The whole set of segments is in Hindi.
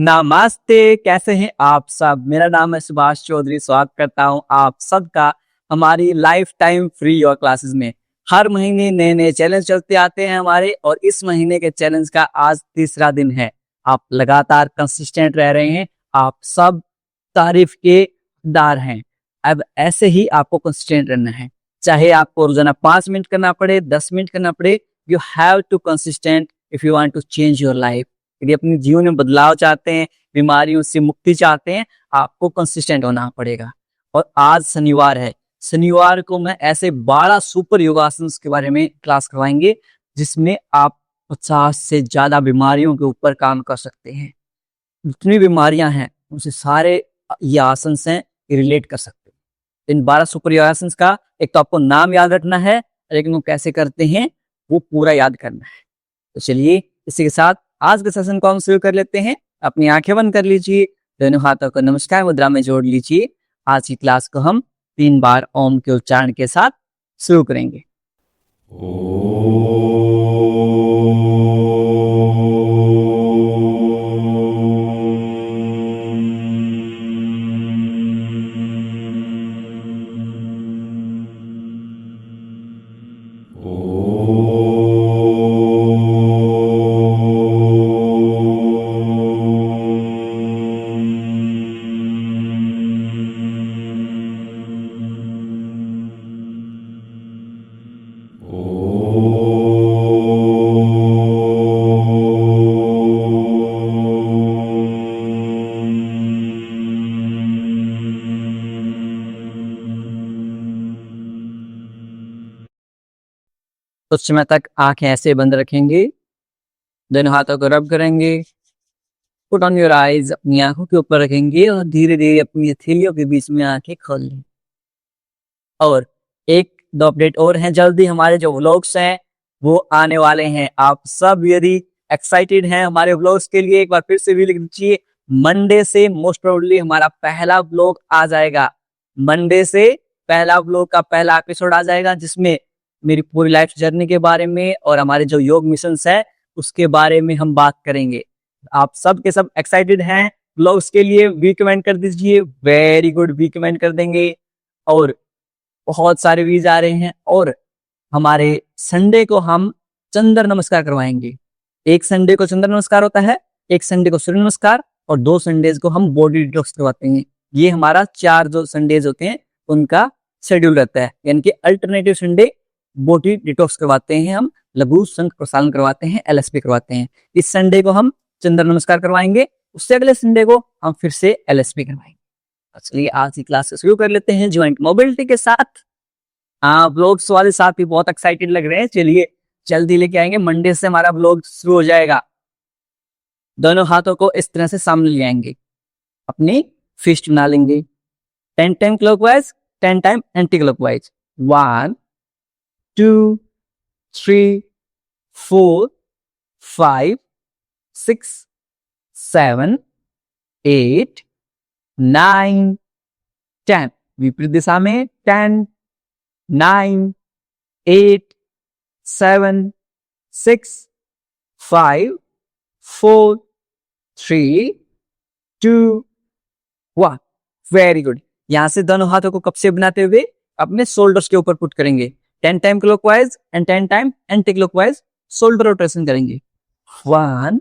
नमस्ते, कैसे हैं आप सब? मेरा नाम है सुभाष चौधरी। स्वागत करता हूं आप सबका हमारी life time free yoga classes में। हर महीने नए नए चैलेंज चलते आते हैं हमारे, और इस महीने के चैलेंज का आज तीसरा दिन है। आप लगातार कंसिस्टेंट रह रहे हैं, आप सब तारीफ के दार हैं। अब ऐसे ही आपको कंसिस्टेंट रहना है, चाहे आपको रोजाना 5 मिनट करना पड़े, 10 मिनट करना पड़े। You have to consistent if you want to change your life. यदि अपने जीवन में बदलाव चाहते हैं, बीमारियों से मुक्ति चाहते हैं, आपको कंसिस्टेंट होना पड़ेगा। और आज शनिवार है, शनिवार को मैं ऐसे 12 सुपर योगासन के बारे में क्लास करवाएंगे जिसमें आप 50 से ज्यादा बीमारियों के ऊपर काम कर सकते हैं। जितनी बीमारियां हैं उनसे सारे ये आसन से रिलेट कर सकते हैं। इन 12 सुपर योगासन का एक तो आपको नाम याद रखना है, लेकिन वो कैसे करते हैं वो पूरा याद करना है। तो चलिए इसी के साथ आज के सेशन को हम शुरू कर लेते हैं। अपनी आंखें बंद कर लीजिए, दोनों हाथों को नमस्कार मुद्रा में जोड़ लीजिए। आज की क्लास को हम 3 बार ओम के उच्चारण के साथ शुरू करेंगे। कुछ समय तक आंखें ऐसे बंद रखेंगे, दोनों हाथों को रब करेंगे, पुट ऑन योर आईज, अपनी आंखों के ऊपर रखेंगे और धीरे धीरे अपनी हथेलियों के बीच में आंखें खोल लें। और एक दो अपडेट और हैं, जल्दी हमारे जो व्लॉग्स हैं वो आने वाले हैं। आप सब यदि एक्साइटेड हैं हमारे व्लॉग्स के लिए, एक बार फिर से भी लिख दीजिए। मंडे से मोस्ट प्रोबेबली हमारा पहला व्लॉग आ जाएगा। मंडे से पहला व्लॉग का पहला एपिसोड आ जाएगा, जिसमें मेरी पूरी लाइफ जर्नी के बारे में और हमारे जो योग मिशंस है उसके बारे में हम बात करेंगे। आप सब के सब एक्साइटेड हैं व्लॉग्स के लिए? वी कमेंट कर दीजिए। वेरी गुड, वी कमेंट कर देंगे। और बहुत सारे व्यूज आ रहे हैं। और हमारे संडे को हम चंद्र नमस्कार करवाएंगे। एक संडे को चंद्र नमस्कार होता है, एक संडे को सूर्य नमस्कार, और 2 संडेज को हम बॉडी डिटॉक्स करवाते हैं। ये हमारा 4 जो संडेज होते हैं उनका शेड्यूल रहता है, यानी कि अल्टरनेटिव संडे बॉडी डिटॉक्स करवाते हैं हम, लघु शंख प्रसारण करवाते हैं, एलएसपी करवाते हैं। इस संडे को हम चंद्र नमस्कार करवाएंगे, उससे अगले संडे को हम फिर से एलएसपी करवाएंगे। चलिए आज की क्लास शुरू कर लेते हैं ज्वाइंट मोबिलिटी के साथ। ब्लॉग्स वाले साथ भी बहुत एक्साइटेड लग रहे हैं। चलिए जल्दी लेके आएंगे, मंडे से हमारा ब्लॉग शुरू हो जाएगा। दोनों हाथों को इस तरह से सामने ले आएंगे, अपनी फिस्ट बना लेंगे 10 time clockwise, 10 time anti clockwise. 1 2 3 4 5 6 7 8 9 10। विपरीत दिशा में 10 9 8 7 6 5 4 3 2 1। Very good. यहां से दोनों हाथों को कब्जे बनाते हुए अपने शोल्डर्स के ऊपर पुट करेंगे। 10 time clockwise and 10 time anti clockwise shoulder rotation करेंगे। 1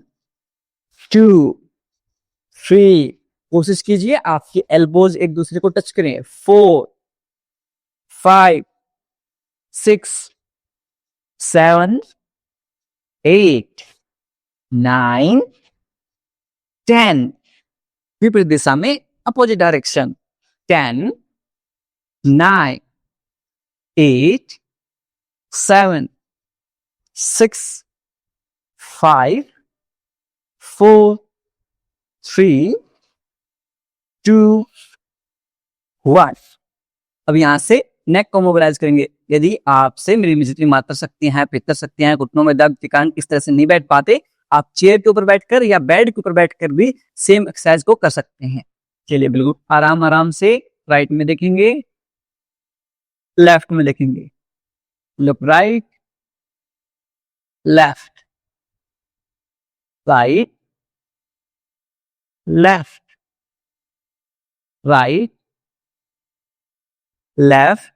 2 3। कोशिश कीजिए आपके एल्बोज एक दूसरे को टच करें। 4 5 6 7 8 9 10। विपरीत दिशा में अपोजिट डायरेक्शन। 10 9 8 7 6 5 4 3 2 1। अब यहां से नेक को मोबिलाइज करेंगे। यदि आपसे मेरी में जितनी मात्र शक्तियां हैं, पित्तर शक्तियां हैं, घुटनों में दर्द के कारण इस तरह से नहीं बैठ पाते, आप चेयर के ऊपर बैठकर या बेड के ऊपर बैठकर भी सेम एक्सरसाइज को कर सकते हैं। चलिए बिल्कुल आराम आराम से राइट में देखेंगे, लेफ्ट में देखेंगे। Look right, left, right, left, right, left,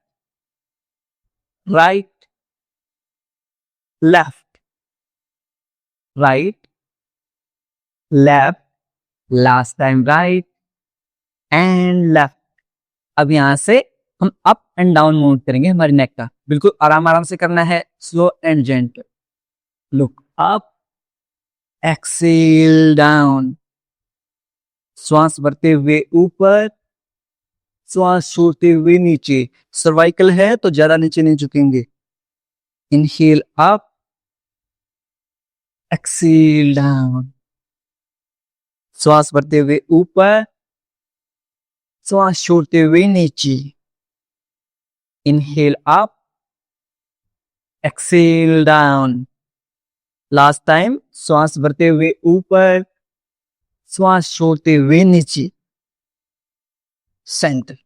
right, left, right, left, last time right and left. अब यहां से हम अप एंड डाउन मूव करेंगे हमारी नेक का, बिल्कुल आराम आराम से करना है, slow and gentle. Look up, exhale down, श्वास भरते हुए ऊपर, श्वास छोड़ते हुए नीचे. सर्वाइकल है तो ज्यादा नीचे नहीं झुकेंगे. इनहेल अप, एक्सेल डाउन, श्वास भरते हुए ऊपर, श्वास छोड़ते हुए नीचे. Inhale up, exhale down. Last time, श्वास भरते हुए ऊपर, श्वास छोड़ते हुए नीचे. सेंटर.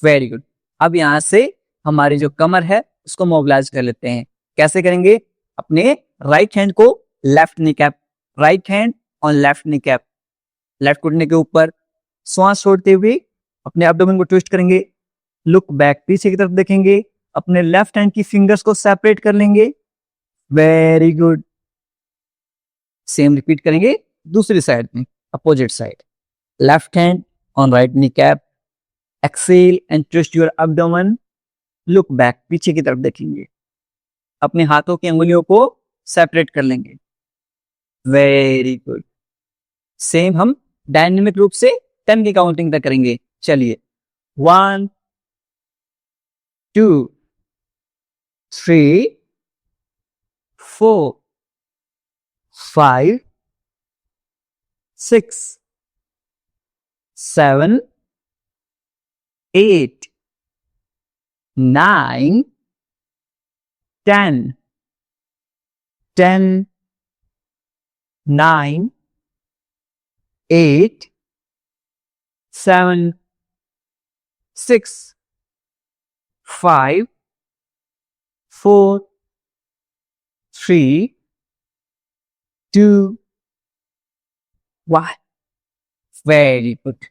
Very good. अब यहां से हमारी जो कमर है उसको मोबिलाइज कर लेते हैं. कैसे करेंगे? अपने राइट हैंड को left kneecap, right hand on left knee cap, left घुटने के ऊपर, श्वास छोड़ते हुए अपने एब्डोमेन को ट्विस्ट करेंगे. लुक बैक, पीछे की तरफ देखेंगे, अपने लेफ्ट हैंड की फिंगर्स को सेपरेट कर लेंगे. Very good. सेम रिपीट करेंगे दूसरी साइड में, opposite side. Left hand on right kneecap, exhale and twist your abdomen. Look back, पीछे की तरफ देखेंगे, अपने हाथों की अंगुलियों को सेपरेट कर लेंगे. Very good. सेम हम डायनेमिक रूप से 10 की काउंटिंग तक करेंगे. चलिए, 1 2 3 4 5 6 7 8 9 10 10 9 8 7 6 5 4 3 2 1. Very good.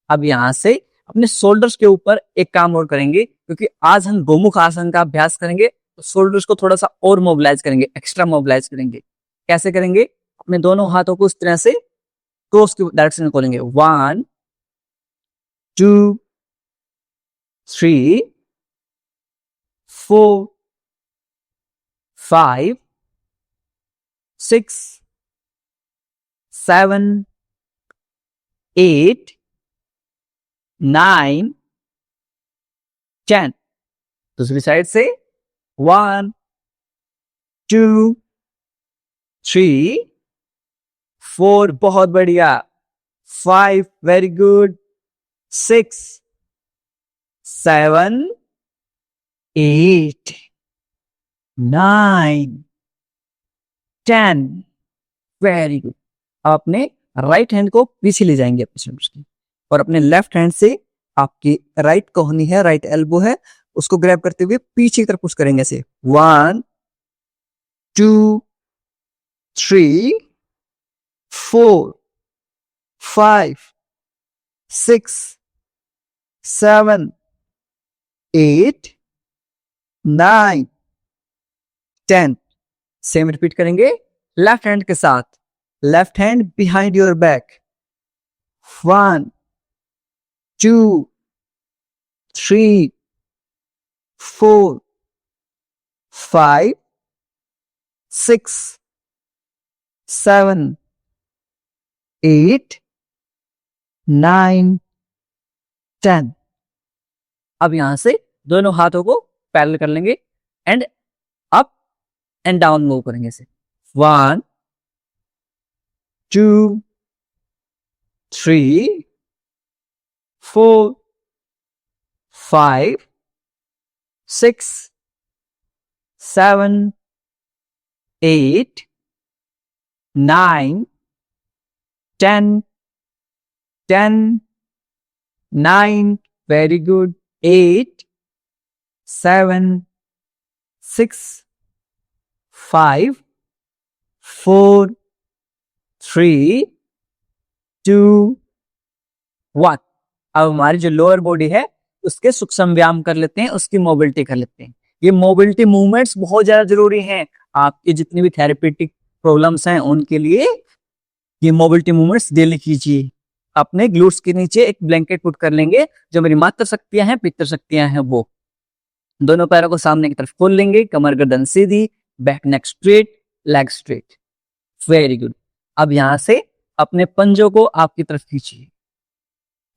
अब यहां से अपने शोल्डर्स के ऊपर एक काम और करेंगे, क्योंकि आज हम गोमुख आसन का अभ्यास करेंगे तो शोल्डर्स को थोड़ा सा और मोबिलाइज करेंगे, एक्स्ट्रा मोबिलाइज करेंगे. कैसे करेंगे? अपने दोनों हाथों को इस तरह से क्रॉस की डायरेक्शन में खोलेंगे. 1 2 3 4 5 6 7 8 9 10. दूसरी साइड से 1 2 3 4, बहुत बढ़िया. 5, वेरी गुड. 6 7 8 9 10, very good. अब अपने राइट हैंड को पीछे ले जाएंगे अपने शोल्डर्स की, और अपने लेफ्ट हैंड से आपकी राइट कोहनी है, राइट एल्बो है, उसको ग्रैब करते हुए पीछे की तरफ पुश करेंगे ऐसे. 1 2 3 4 5 6 7 8 9 10. सेम रिपीट करेंगे लेफ्ट हैंड के साथ. Left hand behind your back. 1 2 3 4 5 6 7 8 9 10. अब यहां से दोनों हाथों को पैरेलल कर लेंगे and up and down move करेंगे इसे. 1 2 3 4 5 6 7 8 9 10 10 9, very good. 8 7 6 5 4 3 2 व्हाट। अब हमारी जो लोअर बॉडी है उसके सूक्ष्म व्यायाम कर लेते हैं, उसकी मोबिलिटी कर लेते हैं। ये मोबिलिटी मूवमेंट्स बहुत ज्यादा जरूरी हैं आपकी जितनी भी थेरेपेटिक प्रॉब्लम्स हैं उनके लिए। ये मोबिलिटी मूवमेंट्स डेली कीजिए। अपने ग्लूट्स के नीचे एक ब्लैंकेट पुट कर लेंगे, जो मेरी मात्र शक्तियां हैं, पितर शक्तियां हैं वो। दोनों पैरों को सामने की तरफ खोल लेंगे, कमर गर्दन सीधी, back neck straight, leg straight. Very good. अब यहां से अपने पंजों को आपकी तरफ खींचिए।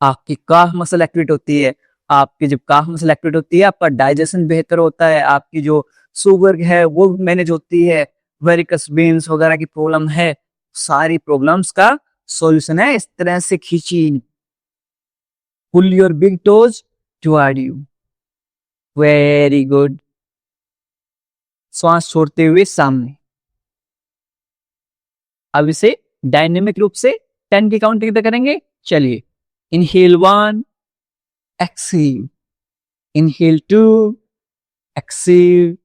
आपकी काफ मसल एक्टिवेट होती है। आपकी जब काफ मसल एक्टिवेट होती है आपका डाइजेशन बेहतर होता है, आपकी जो शुगर है वो मैनेज होती है, वेरिकस वेन्स वगैरह की प्रॉब्लम है, सारी प्रॉब्लम्स का सॉल्यूशन है। इस तरह से खींचिए। Pull your big toes toward you. Very good. श्वास छोड़ते हुए सामने। अब इसे डायनेमिक रूप से 10 की काउंटिंग तक करेंगे। चलिए, inhale 1, exhale, inhale 2, exhale,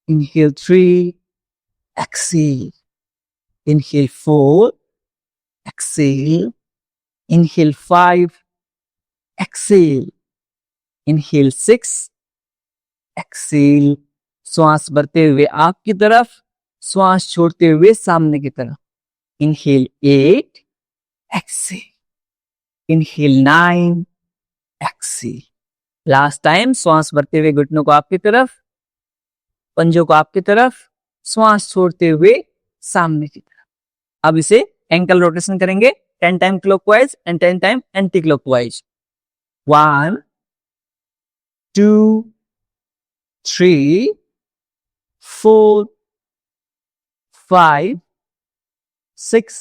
inhale 3, exhale, inhale 4, exhale, inhale 5, exhale, inhale 6, exhale। श्वास भरते हुए आपकी तरफ, श्वास छोड़ते हुए सामने की तरफ। inhale 8, exhale, inhale 9, exhale। Last time श्वास भरते हुए घुटनों को आपकी तरफ, पंजों को आपकी तरफ, श्वास छोड़ते हुए सामने की तरफ। अब इसे एंकल रोटेशन करेंगे 10 time clockwise and 10 time anti clockwise. 1, 2, 3, 4, 5, 6,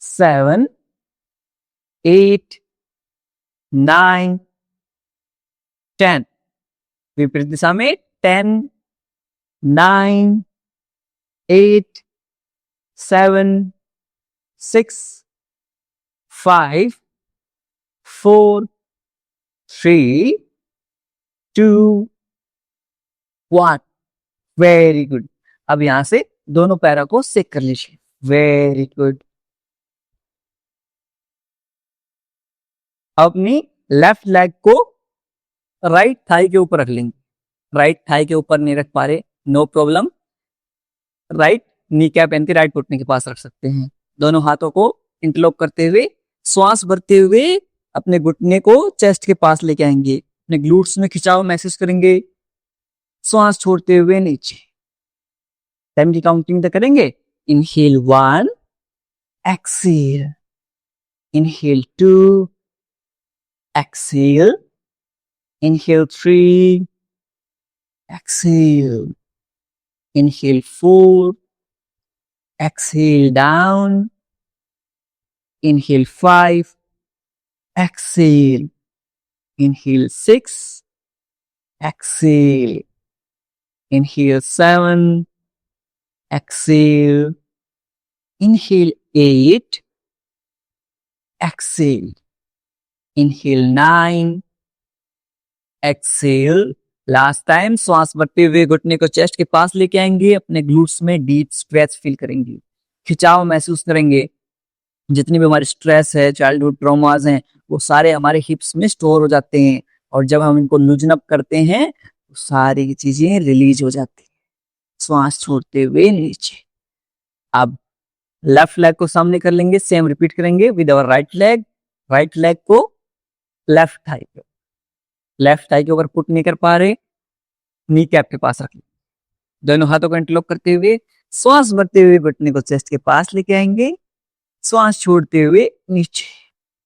7, 8, 9, 10। विपरीत दिशा में 10, 9, 8, 7, 6, 5, 4, 3, 2, 1। Very good. अब यहां से दोनों पैरों को सेक कर लीजिए। Very good. अपनी लेफ्ट लेग को राइट थाई के ऊपर रख लेंगे। राइट थाई के ऊपर नहीं रख पा रहे, no problem. Right kneecap यानी राइट घुटने के पास रख सकते हैं। दोनों हाथों को इंटरलॉक करते हुए श्वास भरते हुए अपने घुटने को चेस्ट के पास लेके आएंगे। अपने ग्लूट्स में खिंचाव महसूस करेंगे। श्वास छोड़ते हुए नीचे। 10 की काउंटिंग तक करेंगे। Inhale 1, exhale, inhale 2, exhale, inhale 3, exhale, inhale 4, exhale down, inhale 5, exhale, inhale 6, exhale, inhale 7, exhale, inhale 8, exhale, inhale 9, exhale। Last time श्वास भरते हुए घुटने को चेस्ट के पास लेके आएंगे। अपने ग्लूट्स में डीप स्ट्रेच फील करेंगे, खिंचाव महसूस करेंगे। जितनी भी हमारी स्ट्रेस है, चाइल्डहुड ट्रॉमास हैं, वो सारे हमारे हिप्स में स्टोर हो जाते हैं और जब हम इनको लूजन अप करते हैं तो सारी चीजें रिलीज हो जाती हैं। श्वास छोड़ते हुए नीचे। अब लेफ्ट लेग को सामने कर लेंगे। सेम रिपीट करेंगे with our right leg. Right leg को लेफ्ट थाई पे, लेफ्ट थाई के ऊपर पुट नहीं कर पा रहे, नी कैप के पास रख लेंगे। दोनों हाथों को इंटरलॉक करते हुए श्वास भरते हुए घुटने को चेस्ट के पास लेके आएंगे। श्वास छोड़ते हुए नीचे।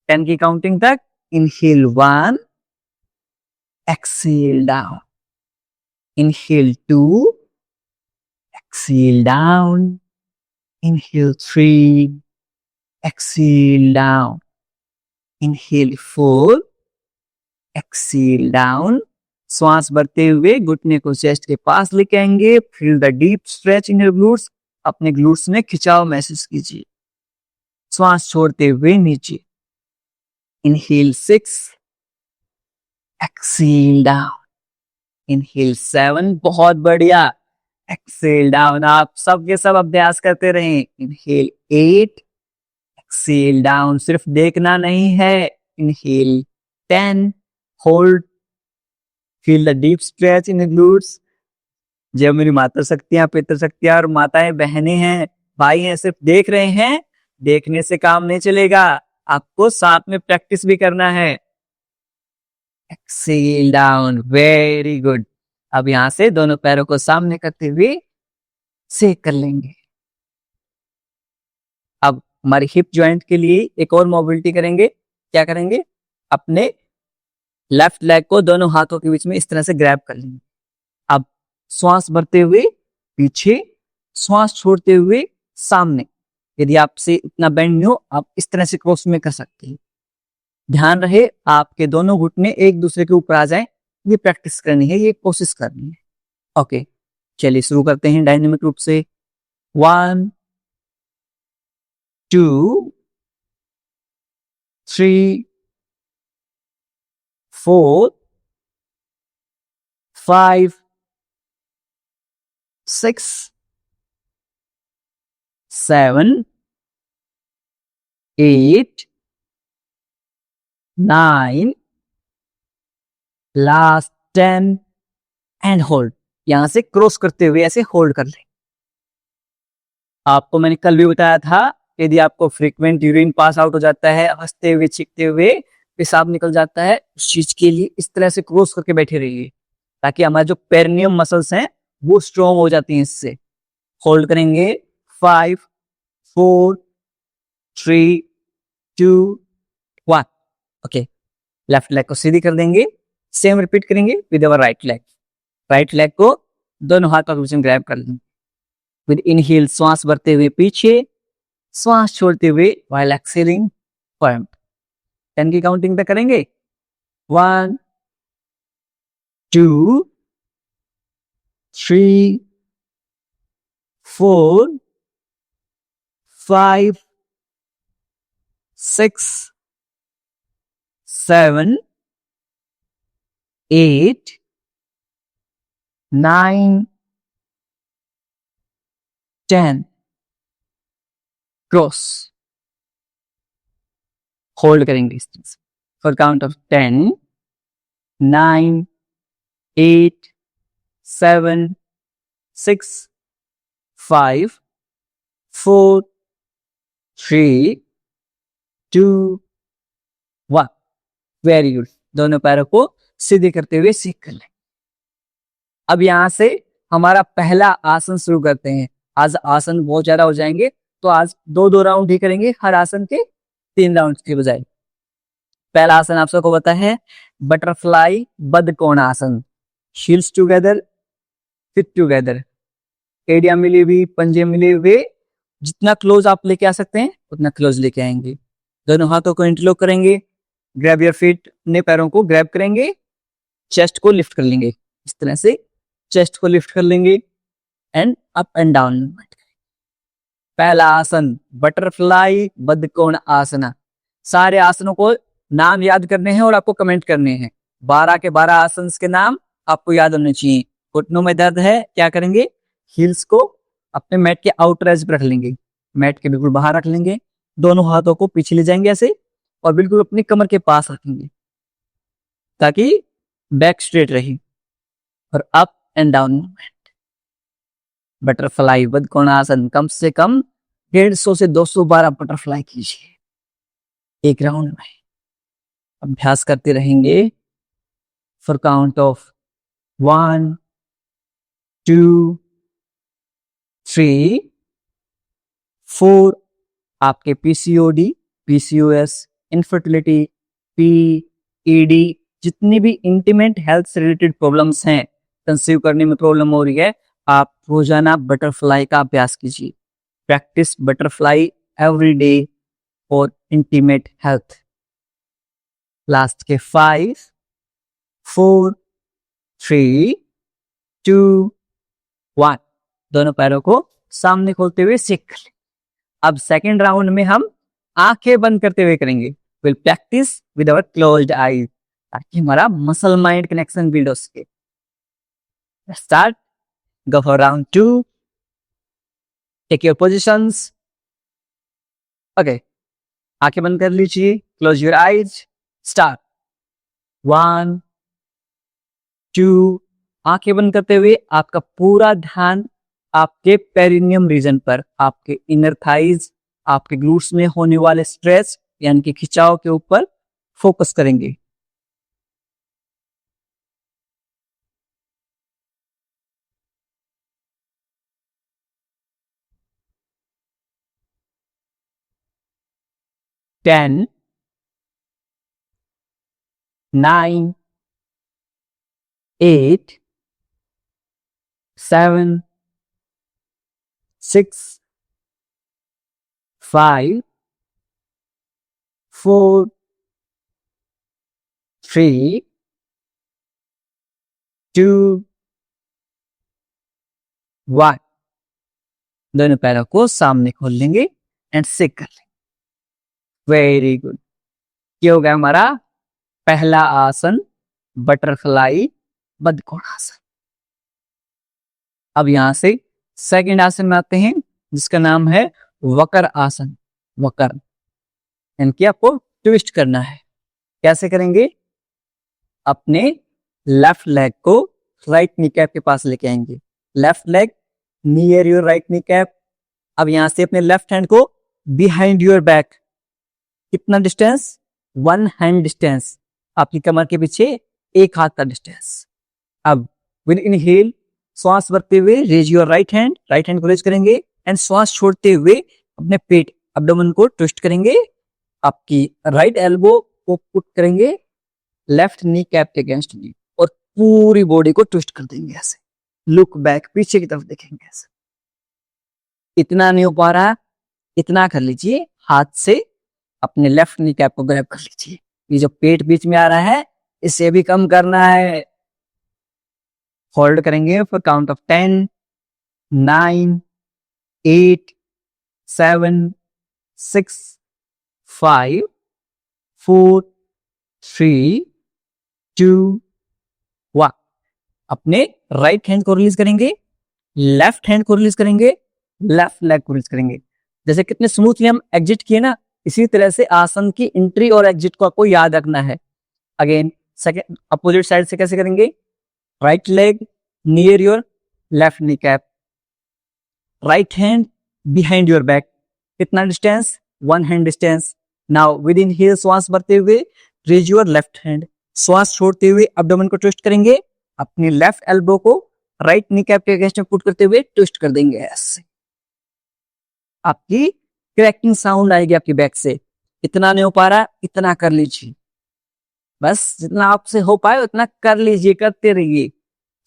10 की काउंटिंग तक। Inhale 1, exhale down, inhale 2, exhale down, inhale 3, exhale down, inhale 4, exhale down. श्वास भरते हुए घुटने को चेस्ट के पास लेके आएंगे। Feel the deep stretch in your glutes. अपने ग्लूट्स में खिंचाव महसूस कीजिए। श्वास छोड़ते हुए नीचे। Inhale 6, exhale down, inhale 7। बहुत बढ़िया। Exhale down. आप सब के सब अभ्यास करते रहें। इनहेल 8, एक्सेल डाउन, सिर्फ देखना नहीं है। Inhale 10, hold, feel the deep stretch in glutes. जब मेरी माता शक्तियां, पितृ शक्तियां और माताएं बहनें हैं, भाई हैं, सिर्फ देख रहे हैं, देखने से काम नहीं चलेगा, आपको साथ में प्रैक्टिस भी करना है। Exhale down, very good. अब यहां से दोनों पैरों को सामने करते हुए सेक कर लेंगे। अब हमारी हिप जॉइंट के लिए एक और मोबिलिटी करेंगे। क्या करेंगे? अपने लेफ्ट लेग को दोनों हाथों के बीच में इस तरह से ग्रैब कर लेंगे। अब श्वास भरते हुए पीछे, श्वास छोड़ते हुए सामने। यदि आपसे इतना बेंड नहीं हो, आप इस तरह से क्रॉस में कर सकते हैं। ध्यान रहे आपके दोनों घुटने एक दूसरे के ऊपर आ जाएं। ये प्रैक्टिस करनी है, ये कोशिश करनी है। ओके, चलिए शुरू करते हैं डायनेमिक रूप से। 1 2 3 4 5 6 7 8 9, लास्ट 10 एंड होल्ड। यहां से क्रॉस करते हुए ऐसे होल्ड कर लें। आपको मैंने कल भी बताया था, यदि आपको फ्रीक्वेंट यूरिन पास आउट हो जाता है, हंसते हुए चीखते हुए पेशाब निकल जाता है, उस चीज के लिए इस तरह से क्रॉस करके बैठे रहिए, ताकि हमारे जो पेरिनियम मसल्स हैं वो स्ट्रॉन्ग हो जाती हैं इससे। होल्ड करेंगे 5 4 3 2 1। ओके, लेफ्ट लेग को सीधी कर देंगे। सेम रिपीट करेंगे with our right leg. Right leg को दोनों हाथों के बीच में ग्रैब कर लेंगे। विद इनहेल, श्वास भरते हुए पीछे, श्वास छोड़ते हुए व्हाइल एक्सेलिंग फॉर्म। 10 की काउंटिंग पे करेंगे। 1 2 3 4 5 6 7 8 9 10। क्रॉस, होल्ड करेंगे इस तरह से for count of 10 9 8 7 6 5 4 3 2 1। Very good. दोनों पैरों को सीधे करते हुए सीख कर लें। अब यहां से हमारा पहला आसन शुरू करते हैं। आज आसन बहुत ज्यादा हो जाएंगे, तो आज 2-2 राउंड ही करेंगे, हर आसन के 3 राउंड के बजाय। पहला आसन आप सबको पता है, बटरफ्लाई बदकोण आसन। हील्स टुगेदर, फिट टुगेदर, एड़ियां मिली हुई, पंजे मिले हुए। जितना क्लोज आप लेके आ सकते हैं उतना क्लोज लेके आएंगे। दोनों हाथों को इंटरलॉक करेंगे। ग्रैब योर फीट, अपने पैरों को ग्रैब करेंगे। चेस्ट को लिफ्ट कर लेंगे इस तरह से, चेस्ट को लिफ्ट कर लेंगे and up and down movement. पहला आसन बटरफ्लाई बदकोण आसना। सारे आसनों को नाम याद करने हैं और आपको कमेंट करने हैं। 12 के 12 आसन के नाम आपको याद होने चाहिए। घुटनों में दर्द है, क्या करेंगे? हील्स को अपने मैट के आउटर एज पर रख लेंगे, मैट के बिल्कुल बाहर रख लेंगे। दोनों हाथों को पीछे ले जाएंगे ऐसे और बिल्कुल अपनी कमर के पास रखेंगे, ताकि बैक स्ट्रेट रहे। और up and down movement. Butterfly Baddhakonasana कम से कम 150 से 200 बार आप बटरफ्लाई कीजिए एक राउंड में। अभ्यास करते रहेंगे फॉर काउंट ऑफ 1 2 3 4। आपके पीसीओडी, पीसीओएस, इनफर्टिलिटी, पीईडी, जितनी भी इंटीमेट हेल्थ से रिलेटेड प्रॉब्लम्स हैं, कंसीव करने में प्रॉब्लम हो रही है, आप रोजाना बटरफ्लाई का अभ्यास कीजिए। Practice butterfly every day for intimate health. Last के 5 4 3 2 1। दोनों पैरों को सामने खोलते हुए सीख कर लें। अब सेकेंड राउंड में हम आंखें बंद करते हुए करेंगे। Will practice with our closed eyes, ताकि हमारा मसल माइंड कनेक्शन बिल्ड हो सके। Start, go for round 2। Take your positions. Okay, आंखें बंद कर लीजिए, क्लोज योर आईज, स्टार्ट। 1 2। आंखें बंद करते हुए आपका पूरा ध्यान आपके पेरिनियम रीजन पर, आपके इनर थाइज, आपके ग्लूट्स में होने वाले स्ट्रेस यानी कि खिंचाव के ऊपर फोकस करेंगे। टेन, 9, 8, 7, 6, 5, 4, 3, 2, 1। दोनों पैरों को सामने खोल लेंगे एंड सिक कर लेंगे। Very good. ये हो गया हमारा पहला आसन, बटरफ्लाई बद्धकोणासन। अब यहां से सेकंड आसन में आते हैं जिसका नाम है वक्र आसन। वक्र यानी कि आपको ट्विस्ट करना है। कैसे करेंगे? अपने लेफ्ट लेग को राइट नी कैप के पास लेके आएंगे। Left leg near your right knee cap. अब यहां से अपने लेफ्ट हैंड को बिहाइंड योर बैक। कितना डिस्टेंस? 1 हैंड डिस्टेंस, आपकी कमर के पीछे 1 हाथ का डिस्टेंस। अब विद इनहेल श्वास भरते हुए रेज योर राइट हैंड को रेज करेंगे एंड श्वास छोड़ते हुए अपने पेट एब्डोमेन को ट्विस्ट करेंगे। आपकी राइट एल्बो को पुट करेंगे लेफ्ट नी कैप के अगेंस्ट नी और पूरी बॉडी को ट्विस्ट कर देंगे ऐसे। लुक बैक, पीछे की तरफ देखेंगे ऐसे। इतना नहीं हो पा रहा, इतना कर लीजिए, हाथ से अपने लेफ्ट नी कैप को ग्रैब कर लीजिए। ये जो पेट बीच में आ रहा है इसे भी कम करना है। होल्ड करेंगे फॉर काउंट ऑफ 10, 9, 8, 7, 6, 5, 4, 3, 2, 1। अपने राइट हैंड को रिलीज करेंगे, लेफ्ट हैंड को रिलीज करेंगे, लेफ्ट लेग को रिलीज करेंगे। जैसे कितने स्मूथली हम एग्जिट किए ना, इसी तरह से आसन की एंट्री और एग्जिट को आपको याद रखना है। अगेन सेकंड अपोजिट साइड से कैसे करेंगे? Right leg near your left kneecap, right hand behind your back. कितना distance? 1 hand distance. Now with in here श्वास भरते हुए रेज योर लेफ्ट हैंड। श्वास छोड़ते हुए एब्डोमेन को ट्विस्ट करेंगे। अपनी लेफ्ट एल्बो को राइट नी कैप के अगेंस्ट में पुट करते हुए ट्विस्ट कर देंगे ऐसे। आपकी क्रैकिंग साउंड आएगी आपकी बैक से। इतना नहीं हो पा रहा, इतना कर लीजिए। बस जितना आपसे हो पाए उतना कर लीजिए, करते रहिए।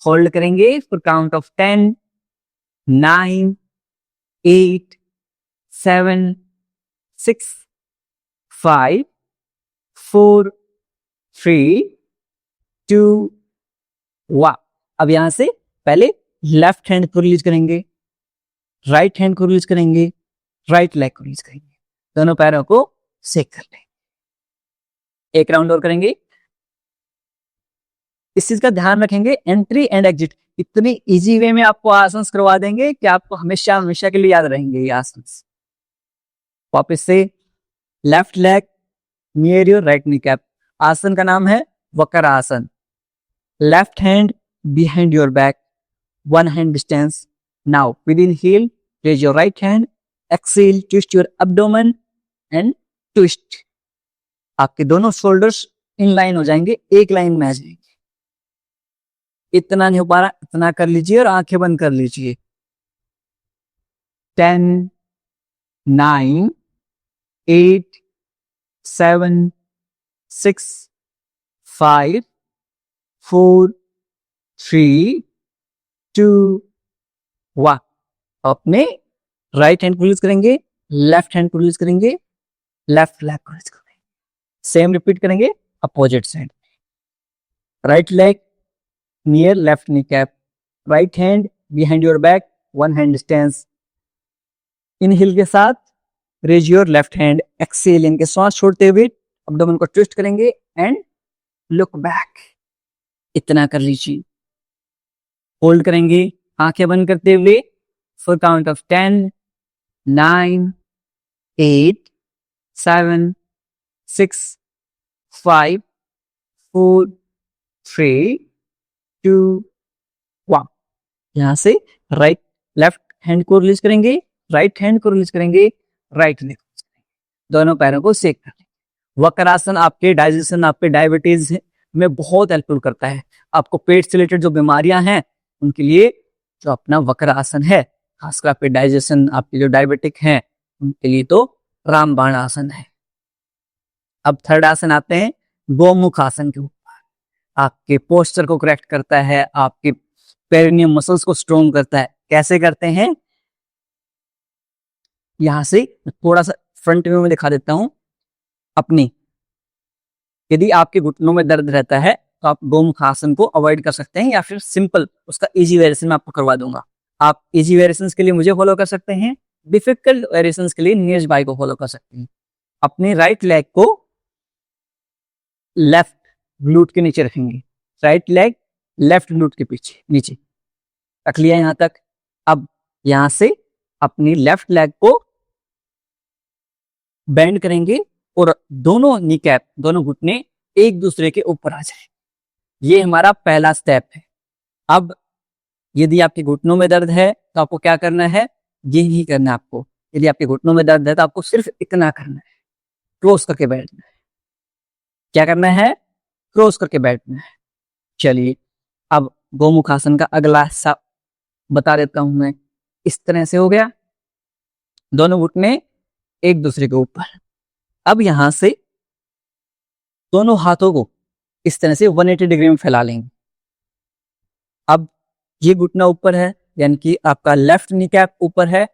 होल्ड करेंगे फॉर काउंट ऑफ 10, 9, 8, 7, 6, 5, 4, 3, 2, 1। अब यहां से पहले लेफ्ट हैंड को रिलीज करेंगे, राइट हैंड को रिलीज करेंगे, राइट लेग को रिलीज करेंगे। दोनों पैरों को सेक कर लेंगे। एक राउंड और करेंगे। इस चीज का ध्यान रखेंगे, एंट्री एंड एग्जिट इतनी इजी वे में आपको आसन करवा देंगे कि आपको हमेशा हमेशा के लिए याद रहेंगे ये आसन। वापस से left leg near your right kneecap. आसन का नाम है वक्र आसन। Left hand behind your back, 1 hand distance. Now with inhale raise your right hand, exhale twist your abdomen and twist. आपके दोनों शोल्डर्स इन लाइन हो जाएंगे, एक लाइन में आ जाएंगे। इतना नहीं हो पा रहा, इतना कर लीजिए और आंखें बंद कर लीजिए। 10, 9, 8, 7, 6, 5, 4, 3, 2, 1। अपने राइट हैंड को रिलीज करेंगे, लेफ्ट हैंड को रिलीज करेंगे, लेफ्ट लेग को रिलीज करेंगे। सेम रिपीट करेंगे opposite side. Right leg near left kneecap, right hand behind your back, 1 hand distance. Inhale के साथ raise your left hand, exhale इनके श्वास छोड़ते हुए एब्डोमेन को ट्विस्ट करेंगे एंड लुक बैक। इतना कर लीजिए। होल्ड करेंगे आंखें बंद करते हुए फॉर काउंट ऑफ 10, 9, 8, 7, 6, 5, 4, 3, 2, 1। यहां से राइट लेफ्ट हैंड को रिलीज करेंगे, राइट हैंड को रिलीज करेंगे, राइट लेग दोनों पैरों को सेक कर लेंगे। वक्रासन आपके डाइजेशन, आपके डायबिटीज में बहुत हेल्पफुल करता है। आपको पेट से रिलेटेड जो बीमारियां हैं उनके लिए जो अपना वक्रासन है, खासकर आपके डाइजेशन, आपके जो डायबिटिक हैं उनके लिए तो रामबाण आसन है। अब थर्ड आसन आते हैं गोमुख आसन के ऊपर। आपके पोस्चर को करेक्ट करता है, आपके पेरिनियम मसल्स को स्ट्रोंग करता है। कैसे करते हैं, यहां से थोड़ा सा फ्रंट व्यू में दिखा देता हूं अपनी। यदि आपके घुटनों में दर्द रहता है तो आप गोमुख आसन को अवॉइड कर सकते हैं, या फिर सिंपल उसका इजी वेरिएशन मैं आपको करवा दूंगा। आप इजी वेरिएशंस के लिए मुझे फॉलो कर सकते हैं, डिफिकल्ट वेरिएशंस के लिए नीरज भाई को फॉलो कर सकते हैं। अपने राइट लेग को लेफ्ट ग्लूट के नीचे रखेंगे, राइट लेग लेफ्ट ग्लूट के पीछे नीचे रख लिया यहां तक। अब यहां से अपनी लेफ्ट लेग को बेंड करेंगे और दोनों नी कैप, दोनों घुटने एक दूसरे के ऊपर आ जाए। ये हमारा पहला स्टेप है। अब यदि आपके घुटनों में दर्द है तो आपको क्या करना है, ये ही करना है आपको। यदि आपके घुटनों में दर्द है तो आपको सिर्फ इतना करना है, क्रॉस करके बैठना है। क्या करना है, क्रॉस करके बैठना है। चलिए अब गोमुख आसन का अगला हिस्सा बता देता हूं मैं। इस तरह से हो गया, दोनों घुटने एक दूसरे के ऊपर। अब यहां से दोनों हाथों को इस तरह से 180 डिग्री में फैला लेंगे। अब ये घुटना ऊपर है, यानी कि आपका लेफ्ट नी कैप ऊपर है,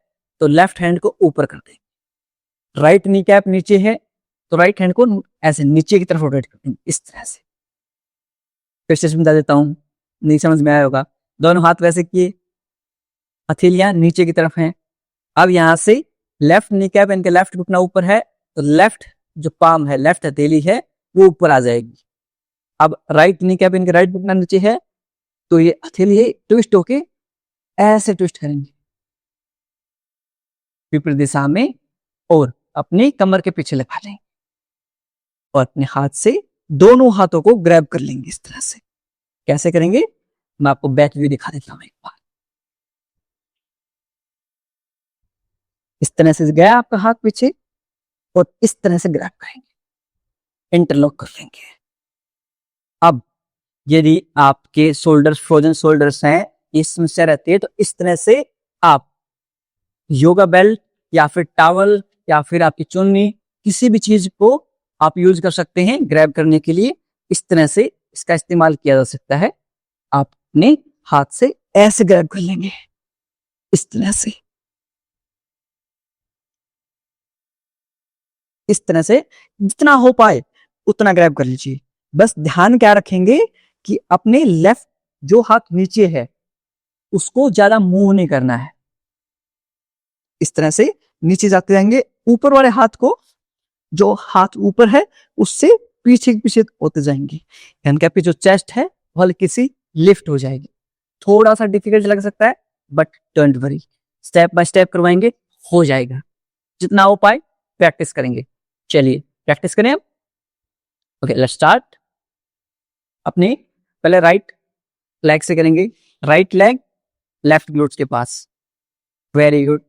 तो लेफ्ट हैंड को ऊपर कर देंगे। राइट नी कैप नीचे है तो राइट हैंड को ऐसे नीचे की तरफ रोटेट कर देंगे, इस तरह से। फिर से समझा देता हूं, नहीं समझ में आया होगा। दोनों हाथ वैसे किए, हथेलियां नीचे की तरफ हैं। अब यहां से लेफ्ट नी कैप, इनके लेफ्ट घुटना ऊपर है तो लेफ्ट जो पाम है, लेफ्ट हथेली है, वो ऊपर आ जाएगी। अब राइट नी कैप, इनके राइट घुटना नीचे है तो ये हथेली ट्विस्ट होके ऐसे ट्विस्ट करेंगे विपरीत दिशा में और अपनी कमर के पीछे लगा लेंगे और अपने हाथ से दोनों हाथों को ग्रैब कर लेंगे इस तरह से। कैसे करेंगे, मैं आपको बैक व्यू दिखा देता हूं एक बार। इस तरह से गया आपका हाथ पीछे और इस तरह से ग्रैब करेंगे, इंटरलॉक कर लेंगे। अब यदि आपके शोल्डर्स, फ्रोजन शोल्डर्स हैं, ये समस्या रहती है, तो इस तरह से आप योगा बेल्ट या फिर टॉवल या फिर आपकी चुन्नी, किसी भी चीज को आप यूज कर सकते हैं ग्रैब करने के लिए। इस तरह से इसका इस्तेमाल किया जा सकता है। आप अपने हाथ से ऐसे ग्रैब कर लेंगे, इस तरह से, इस तरह से जितना हो पाए उतना ग्रैब कर लीजिए। बस ध्यान क्या रखेंगे कि अपने लेफ्ट जो हाथ नीचे है उसको ज्यादा मूव नहीं करना है। इस तरह से नीचे जाते जाएंगे, ऊपर वाले हाथ को, जो हाथ ऊपर है उससे पीछे पीछे होते जाएंगे, यानी कि आपकी जो चेस्ट है वो हल्की सी लिफ्ट हो जाएगी। थोड़ा सा डिफिकल्ट लग सकता है but don't worry, step by step करवाएंगे, हो जाएगा। जितना हो पाए प्रैक्टिस करेंगे। चलिए प्रैक्टिस करें अब। Okay let's start. अपने पहले राइट लेग से करेंगे, राइट लेग लेफ्ट ग्लूट्स के पास। वेरी गुड,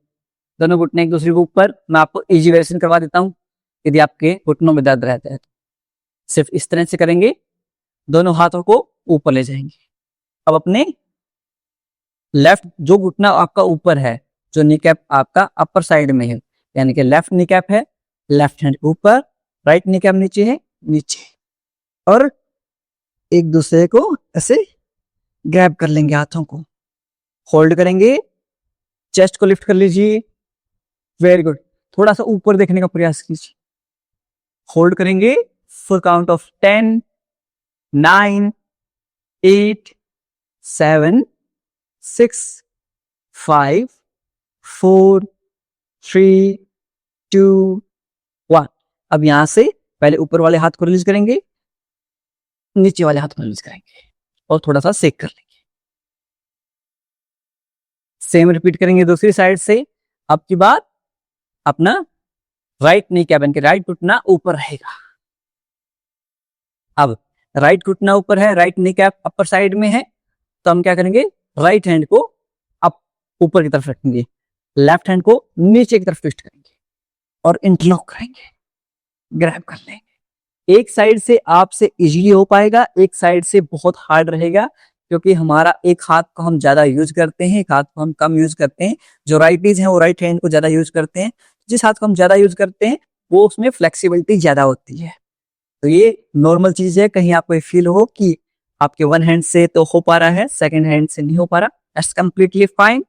दोनों घुटने एक दूसरे के ऊपर। मैं आपको इजी वेरिएशन करवा देता हूं। यदि आपके घुटनों में दर्द रहता है तो सिर्फ इस तरह से करेंगे, दोनों हाथों को ऊपर ले जाएंगे। अब अपने लेफ्ट जो घुटना आपका ऊपर है, जो नी कैप आपका अपर साइड में है, यानी कि लेफ्ट नी कैप है, लेफ्ट हैंड ऊपर, राइट नी कैप नीचे है, नीचे, और एक दूसरे को ऐसे ग्रैब कर लेंगे, हाथों को होल्ड करेंगे, चेस्ट को लिफ्ट कर लीजिए। वेरी गुड, थोड़ा सा ऊपर देखने का प्रयास कीजिए। होल्ड करेंगे फुल काउंट ऑफ 10, 9, 8, 7, 6, 5, 4, 3, 2, 1। अब यहां से पहले ऊपर वाले हाथ को रिलीज करेंगे, नीचे वाले हाथ को रिलीज करेंगे और थोड़ा सा सेक कर लेंगे। सेम रिपीट करेंगे दूसरी साइड से। अब की बात अपना राइट नी कैप यानी कि राइट घुटना ऊपर रहेगा। अब राइट घुटना ऊपर है, right knee cap upper side में है, तो हम क्या करेंगे, राइट हैंड को अप ऊपर की तरफ रखेंगे, लेफ्ट हैंड को नीचे की तरफ ट्विस्ट करेंगे और इंटरलॉक करेंगे, ग्रैब कर लेंगे। एक साइड से आपसे इजीली हो पाएगा, एक साइड से बहुत हार्ड रहेगा, क्योंकि हमारा एक हाथ को हम ज्यादा यूज करते हैं, एक हाथ को हम कम यूज करते हैं। जो राइटीज हैं वो राइट हैंड को ज्यादा यूज करते हैं, जिस हाथ को हम ज्यादा यूज करते हैं वो उसमें फ्लेक्सिबिलिटी ज्यादा होती है। तो ये नॉर्मल चीज है, कहीं आपको फील हो कि आपके वन हैंड से तो हो पा रहा है, सेकंड हैंड से नहीं हो पा रहा, दैट्स कंप्लीटली फाइन,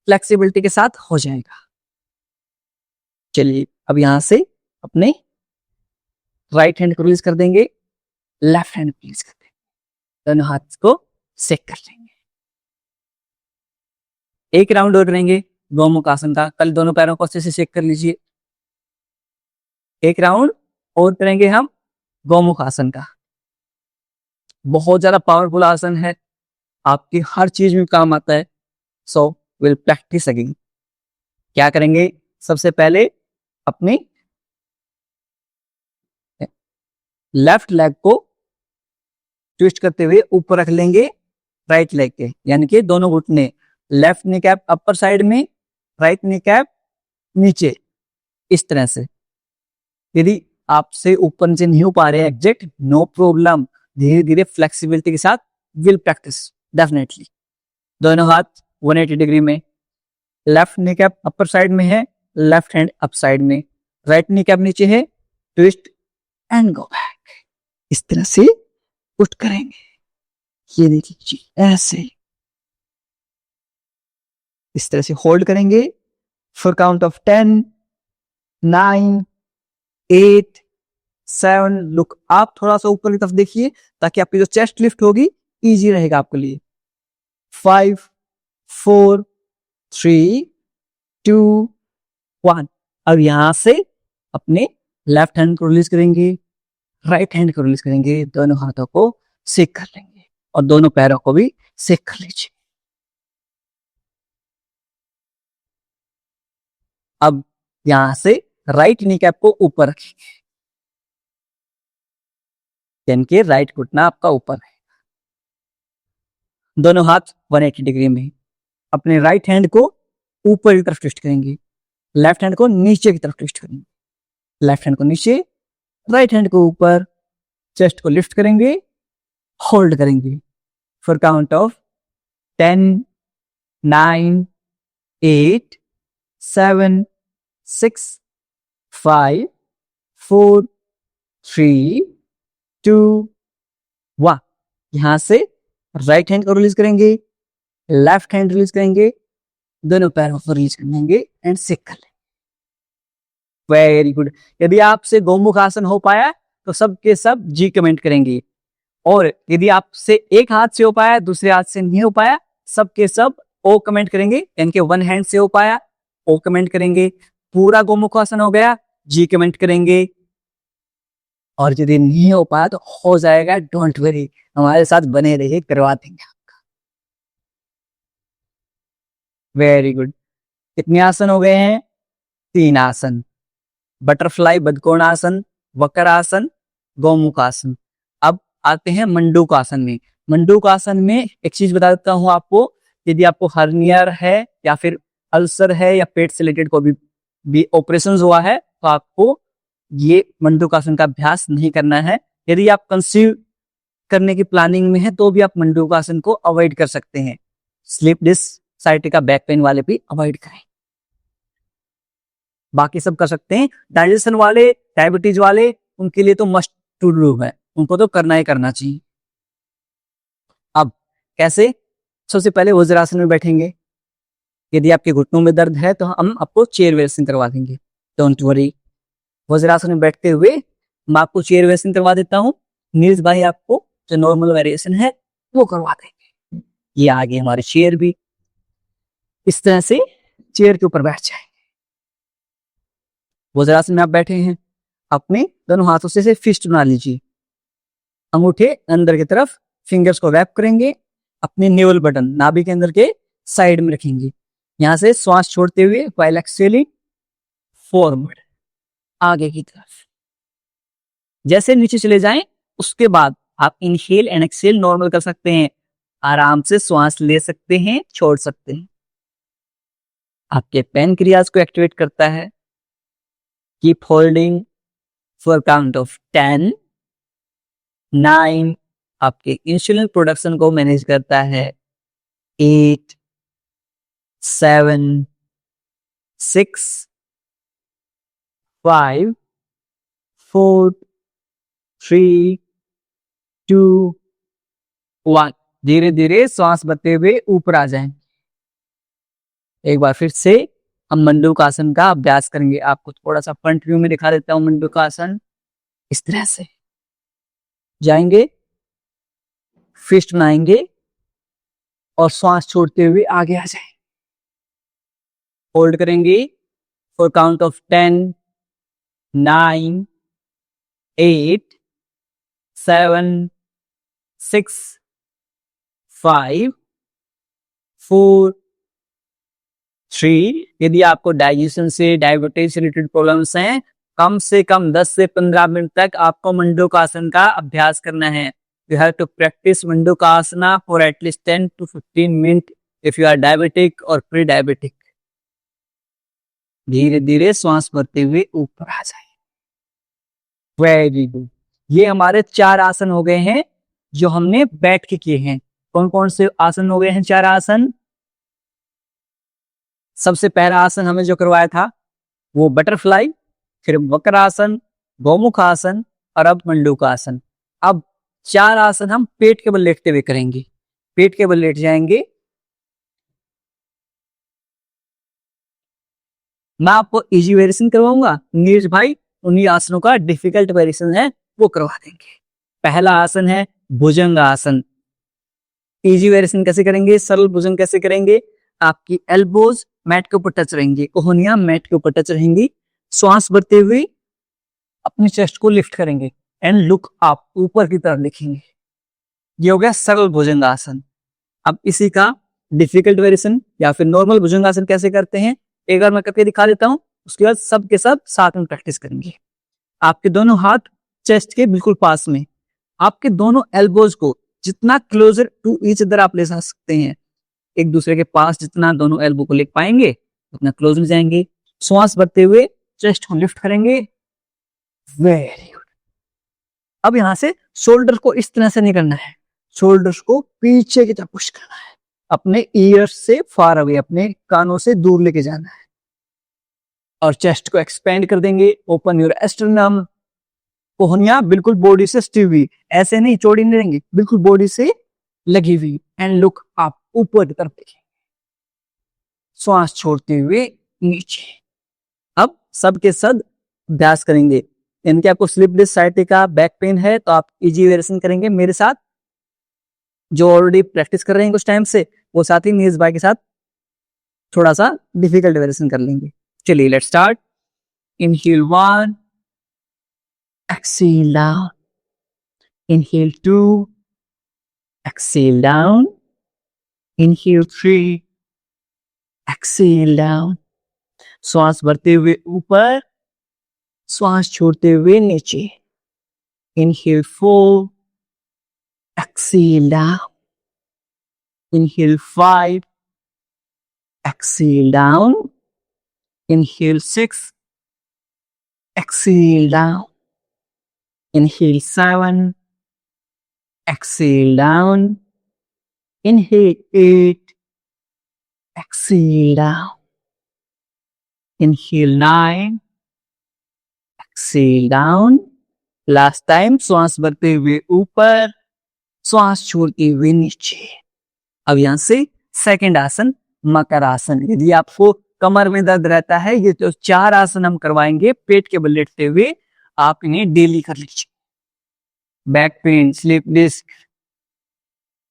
फ्लेक्सिबिलिटी के साथ हो जाएगा। चलिए अब यहां से अपने राइट हैंड को रिलीज कर देंगे, लेफ्ट हैंड को रिलीज कर देंगे, दोनों हाथ को सेक कर लेंगे। एक राउंड और करेंगे गोमुख आसन का। कल दोनों पैरों को अच्छे से सेक कर लीजिए। एक राउंड और करेंगे हम गोमुख आसन का। बहुत ज्यादा पावरफुल आसन है, आपकी हर चीज में काम आता है। So will practice again. क्या करेंगे, सबसे पहले अपने लेफ्ट लेग को ट्विस्ट करते हुए ऊपर रख लेंगे राइट लेग के, यानी कि दोनों घुटने, left knee cap upper side में, राइट नी कैप नीचे, इस तरह से। यदि आपसे ऊपर से नहीं हो पा रहे एग्जैक्ट, नो प्रॉब्लम, धीरे धीरे फ्लेक्सिबिलिटी के साथ विल प्रैक्टिस डेफिनेटली। दोनों हाथ 180 डिग्री में, left knee cap upper side में है, लेफ्ट हैंड अप साइड में, राइट नी कैप नीचे है, ट्विस्ट एंड गो बैक, इस तरह से पुट करेंगे। ये देखिए ऐसे, इस तरह से होल्ड करेंगे फॉर काउंट ऑफ 10, 9, 8, 7। लुक आप थोड़ा सा ऊपर की तरफ देखिए ताकि आपकी जो चेस्ट लिफ्ट होगी इजी रहेगा आपके लिए। 5, 4, 3, 2, 1। अब यहां से अपने लेफ्ट हैंड को रिलीज करेंगे, राइट हैंड को रिलीज करेंगे, दोनों हाथों को सेक कर लेंगे और दोनों पैरों को भी सेक कर लीजिए। अब यहां से राइट नी कैप को ऊपर रखेंगे, यानी कि राइट घुटना आपका ऊपर है, दोनों हाथ 180 डिग्री में। अपने राइट हैंड को ऊपर की तरफ ट्विस्ट करेंगे, लेफ्ट हैंड को नीचे की तरफ ट्विस्ट करेंगे, लेफ्ट हैंड को नीचे, राइट हैंड को ऊपर, चेस्ट को लिफ्ट करेंगे, होल्ड करेंगे फॉर काउंट ऑफ 10, 9, 8, 7, 6, 5, 4, 3, 2, 1। यहां से राइट हैंड को रिलीज करेंगे, लेफ्ट हैंड रिलीज करेंगे, दोनों पैरों को रिलीज कर लेंगे एंड सेक कर लेंगे। Very good. यदि आपसे गोमुख आसन हो पाया तो सब के सब जी कमेंट करेंगे, और यदि आपसे एक हाथ से हो पाया, दूसरे हाथ से नहीं हो पाया, सब के सब ओ कमेंट करेंगे, यानी कि वन हैंड से हो पाया ओ कमेंट करेंगे, पूरा गोमुख आसन हो गया जी कमेंट करेंगे, और यदि नहीं हो पाया तो हो जाएगा, डोंट वरी, हमारे साथ बने रहिए, करवा देंगे आपका। Very good. कितने आसन हो गए हैं? 3 आसन, बटरफ्लाई बदकोण आसन, वक्र आसन, गोमुख आसन। अब आते हैं मंडूक आसन में। मंडूक आसन में एक चीज बता देता हूं आपको, यदि आपको हर्नियर है या फिर अल्सर है या पेट से रिलेटेड कोई भी ऑपरेशन हुआ है तो आपको ये मंडूक आसन का अभ्यास नहीं करना है। यदि आप कंसीव करने की प्लानिंग में है तो भी आप मंडूक आसन को अवॉइड कर सकते हैं। Slip disc, sciatica, back pain वाले भी अवॉइड करें, बाकी सब कर सकते हैं। डाइजेशन वाले, डायबिटीज वाले, उनके लिए तो मस्ट टू डू है, उनको तो करना ही करना चाहिए। अब कैसे? सबसे पहले वज्रासन में बैठेंगे। यदि आपके घुटनों में दर्द है तो हम आपको चेयर वेस्टिंग करवा देंगे, डोंट वरी। वज्रासन में बैठते हुए मैं आपको चेयर वेस्टिंग करवा देता हूँ, नीरज भाई आपको जो नॉर्मल वेरिएशन है वो करवा देंगे। ये आगे हमारी चेयर भी, इस तरह से चेयर के ऊपर बैठ जाए। वज्रासन में आप बैठे हैं, अपने दोनों हाथों से फिस्ट बना लीजिए, अंगूठे अंदर की तरफ, फिंगर्स को रैप करेंगे, अपने नेवल बटन नाभि के अंदर के साइड में रखेंगे। यहां से श्वास छोड़ते हुए व्हाइल एक्सहेलिंग फॉरवर्ड, आगे की तरफ। जैसे नीचे चले जाएं उसके बाद आप इनहेल एंड एक्सहेल नॉर्मल कर सकते हैं, आराम से श्वास ले सकते हैं, छोड़ सकते हैं। आपके पैनक्रियाज को एक्टिवेट करता है। Keep holding for count of 10, 9। आपके इंसुलिन प्रोडक्शन को मैनेज करता है। 8, 7, 6, 5, 4, 3, 2, 1। धीरे धीरे श्वास भरते हुए ऊपर आ जाएं। एक बार फिर से हम मंडूकासन का अभ्यास करेंगे। आपको थोड़ा सा फ्रंट व्यू में दिखा देता हूं। मंडूकासन इस तरह से जाएंगे, फिस्ट बनाएंगे और श्वास छोड़ते हुए आगे आ जाए। होल्ड करेंगे फॉर काउंट ऑफ 10, 9, 8, 7, 6, 5, 4, 3। यदि आपको डाइजेशन से, डायबिटीज से रिलेटेड प्रॉब्लम्स हैं, कम से कम 10 से 15 मिनट तक आपको मंडूकासन का अभ्यास करना है। You have to practice Mandukasana for at least 10 to 15 minutes if you are diabetic or pre-diabetic। धीरे धीरे श्वास भरते हुए ऊपर आ जाए। Very good. ये हमारे 4 आसन हो गए हैं जो हमने बैठ के किए हैं। कौन कौन से आसन हो गए हैं? 4 आसन। सबसे पहला आसन हमें जो करवाया था वो बटरफ्लाई, फिर वक्रासन, गौमुख आसन और अब मंडूकासन। अब 4 आसन हम पेट के बल लेटते हुए करेंगे। पेट के बल लेट जाएंगे। मैं आपको इजी वेरिएशन करवाऊंगा, नीरज भाई उन्हीं आसनों का डिफिकल्ट वेरिएशन है वो करवा देंगे। पहला आसन है भुजंग आसन। इजी वेरिएशन कैसे करेंगे, सरल भुजंग कैसे करेंगे? आपकी एल्बोज मैट के ऊपर टच रहेंगी, कोहनियां मैट के ऊपर टच रहेंगी। श्वास भरते हुए अपनी चेस्ट को लिफ्ट करेंगे एंड लुक अप, ऊपर की तरफ देखेंगे। ये हो गया सरल भुजंगासन। अब इसी का डिफिकल्ट वेरिएशन या फिर नॉर्मल भुजंगासन कैसे करते हैं एक बार मैं करके दिखा देता हूं, उसके बाद सब के सब साथ में प्रैक्टिस करेंगे। आपके दोनों हाथ चेस्ट के बिल्कुल पास में, आपके दोनों एल्बोज को जितना क्लोजर टू ईच अदर आप ले जा सकते हैं, एक दूसरे के पास जितना दोनों एल्बो को ले पाएंगे उतना क्लोज में जाएंगे। श्वास भरते हुए चेस्ट को लिफ्ट करेंगे। Very good. अब यहां से शोल्डर को इस तरह से नहीं करना है, शोल्डर्स को पीछे की तरफ पुश करना है, अपने ईयर्स से फार अवे, अपने कानों से दूर लेके जाना है। और चेस्ट को एक्सपेंड कर देंगे। Open your sternum. कोहनियां बिल्कुल बॉडी से स्टिव हुई, ऐसे नहीं चौड़ी नहीं रहेंगी, बिल्कुल बॉडी से लगी हुई। एंड लुक अप, ऊपर की तरफ देखें, श्वास छोड़ते हुए नीचे। अब सबके सब अभ्यास करेंगे। इनके आपको slip disc, sciatica, back pain है तो आप इजी वेरिएशन करेंगे मेरे साथ। जो ऑलरेडी प्रैक्टिस कर रहे हैं कुछ टाइम से वो साथ ही नीरज भाई के साथ थोड़ा सा डिफिकल्ट वेरिएशन कर लेंगे। चलिए let's start. Inhale 1, exhale down, inhale 2, exhale down, inhale 3, exhale down। श्वास भरते हुए ऊपर, श्वास छोड़ते हुए नीचे। Inhale 4, exhale down, inhale 5, exhale down, inhale 6, exhale down, inhale 7, exhale down, inhale 8, exhale down, inhale 9, exhale down। Last time श्वास भरते हुए ऊपर, श्वास छोड़ते हुए नीचे। अब यहां से सेकंड आसन मकर आसन। यदि आपको कमर में दर्द रहता है, ये तो 4 आसन हम करवाएंगे पेट के बल लेटते हुए, आप इन्हें डेली कर लीजिए। Back pain, slip disc,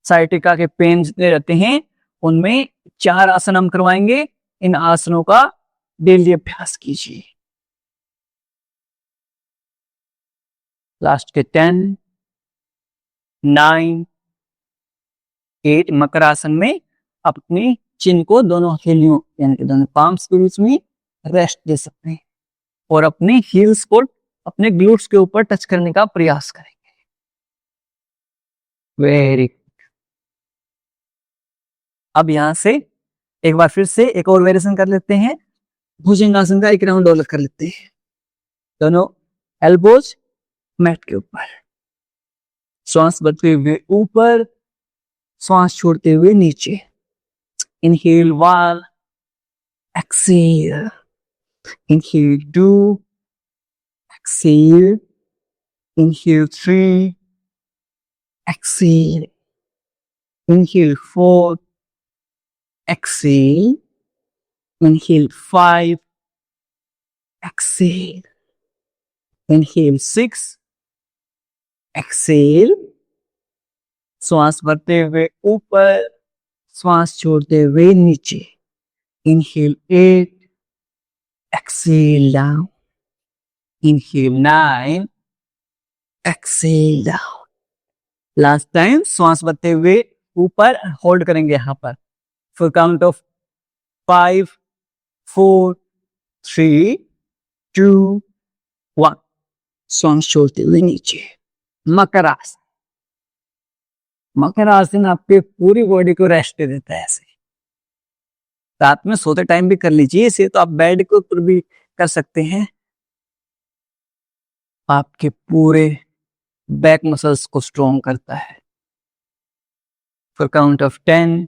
sciatica के पेन जितने रहते हैं उनमें 4 आसन हम करवाएंगे। इन आसनों का डेली अभ्यास कीजिए। लास्ट के 10, 9, 8 मकर आसन में अपनी चिन को दोनों हथेलियों यानी कि दोनों पाम्स के बीच में रेस्ट दे सकते हैं। और अपने हील्स को अपने ग्लूट्स के ऊपर टच करने का प्रयास करेंगे। Very good. अब यहां से एक बार फिर से एक और वेरिएशन कर लेते हैं। भुजंगासन का एक राउंड और कर लेते हैं। दोनों एल्बोज मैट के ऊपर, श्वास भरते हुए ऊपर, श्वास छोड़ते हुए नीचे। Inhale 1, exhale, inhale 2, exhale, inhale 3, exhale, inhale 4, exhale, inhale 5, exhale, inhale 6, exhale, श्वास भरते हुए ऊपर, श्वास छोड़ते हुए नीचे। Inhale 8, exhale down. Inhale 9, exhale down. Last time श्वास भरते हुए ऊपर होल्ड करेंगे यहां पर फॉर काउंट ऑफ 5, 4, 3, 2, 1। श्वास छोड़ते हुए नीचे। मकरासन। मकरासन आपके पूरी बॉडी को रेस्ट देता है। ऐसे रात में सोते टाइम भी कर लीजिए इसे, तो आप बेड के ऊपर भी कर सकते हैं। आपके पूरे बैक मसल्स को स्ट्रॉन्ग करता है। For count of 10,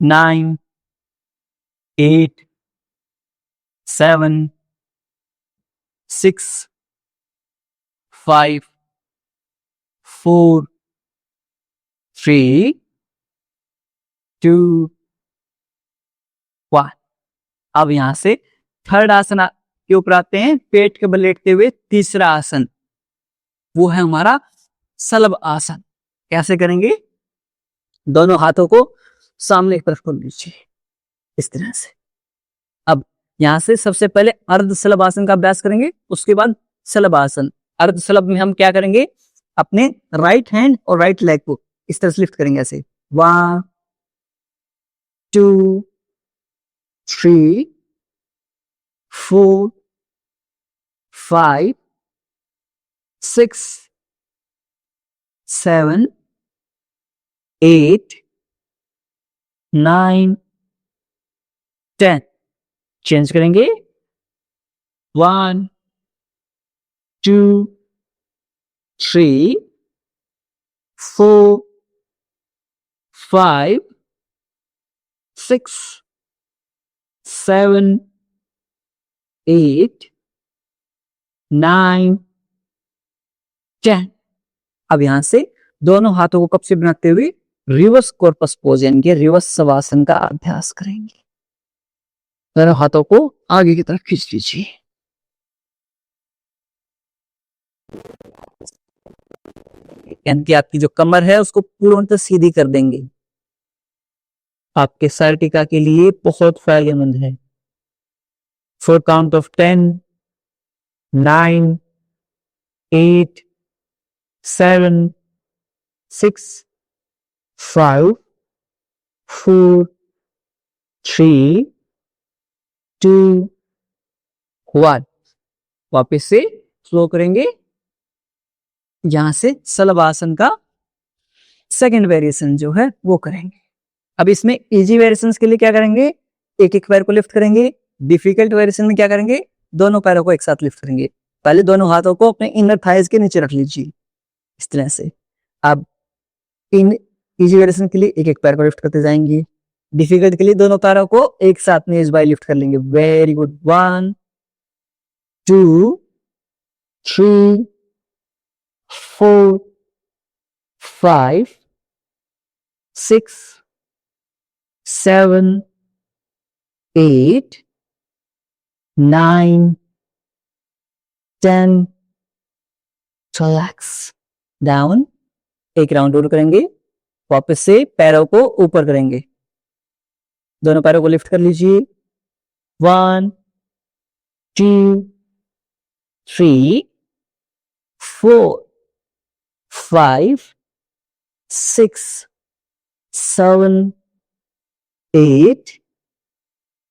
9, 8, 7, 6, 5, 4, 3, 2, 1। अब यहां से थर्ड आसन के ऊपर आते हैं। पेट के बल लेटते हुए तीसरा आसन, वो है हमारा शलभ आसन। कैसे करेंगे? दोनों हाथों को सामने की तरफ कर लीजिए इस तरह से। अब यहां से सबसे पहले अर्ध शलभ आसन का अभ्यास करेंगे, उसके बाद शलभ आसन। अर्ध शलभ में हम क्या करेंगे? अपने राइट हैंड और राइट लेग को इस तरह से लिफ्ट करेंगे ऐसे। 1, 2, 3, 4, 5, 6, 7, 8, 9, 10। चेंज करेंगे। 1, 2, 3, 4, 5, 6, 7, 8, 9, 10। अब यहां से दोनों हाथों को कप से बनाते हुए रिवर्स कॉर्पस पोज यानी कि रिवर्स शवासन का अभ्यास करेंगे। दोनों हाथों को आगे की तरफ खींच लीजिए। यानी कि आपकी जो कमर है उसको पूर्णतः सीधी कर देंगे। आपके साइटिका के लिए बहुत फायदेमंद है। For count of 10, 9, 8, 7, 6, 5, 4, 3, 2, 1। वापस से स्लो करेंगे। यहां से शलभ आसन का सेकंड वेरिएशन जो है वो करेंगे। अब इसमें इजी वेरिएशंस के लिए क्या करेंगे? एक एक पैर को लिफ्ट करेंगे। डिफिकल्ट वेरिएशन में क्या करेंगे? दोनों पैरों को एक साथ लिफ्ट करेंगे। पहले दोनों हाथों को अपने इनर थाइज के नीचे रख लीजिए इस तरह से। अब इन इजी वेरिएशन के लिए एक एक पैर को लिफ्ट करते जाएंगे। डिफिकल्ट के लिए दोनों पैरों को एक साथ में इस बार लिफ्ट कर लेंगे। Very good. 1, 2, 3, 4, 5, 6, 7, 8, 9, 10। Relax down. एक राउंड और करेंगे। वापस से पैरों को ऊपर करेंगे। दोनों पैरों को लिफ्ट कर लीजिए। 1, 2, 3, 4, 5, 6, 7, 8,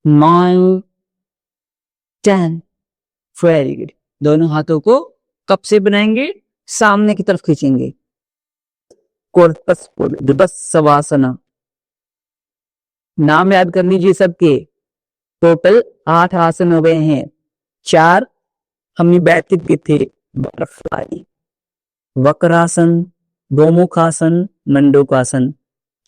9, 10। Very good. दोनों हाथों को कब से बनाएंगे? सामने की तरफ खींचेंगे। कॉर्पस सवासना। नाम याद कर लीजिए सबके। टोटल 8 आसन हो गए हैं। 4 हमने बैठ के किए थे। बटरफ्लाई, वक्रासन, गोमुखासन, मंडूकासन।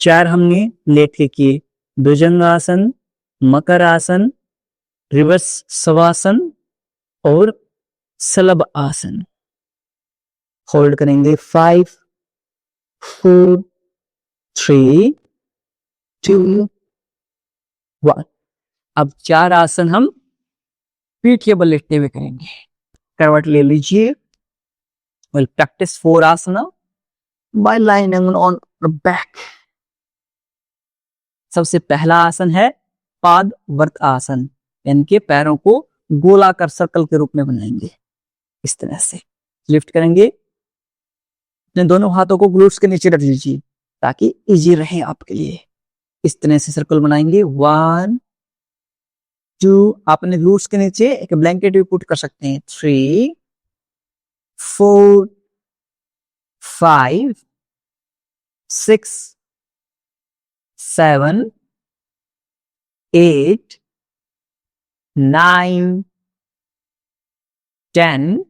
4 हमने लेट के किए। भुजंगासन, मकर आसन, रिवर्स शवासन और सलभ आसन। होल्ड करेंगे 5 4 3 2 1। अब 4 आसन हम पीठ के बल लेटते हुए करेंगे। करवट ले लीजिए। We'll practice 4 asana by lying on the back. सबसे पहला आसन है पाद वर्त आसन। इनके पैरों को गोलाकार सर्कल के रूप में बनाएंगे। इस तरह से लिफ्ट करेंगे। अपने दोनों हाथों को ग्लूट्स के नीचे रख लीजिए ताकि इजी रहे आपके लिए। इस तरह से सर्कल बनाएंगे। 1 2। आप अपने ग्लूट्स के नीचे एक ब्लैंकेट भी पुट कर सकते हैं। 3 4 5 6 7 8 9 10।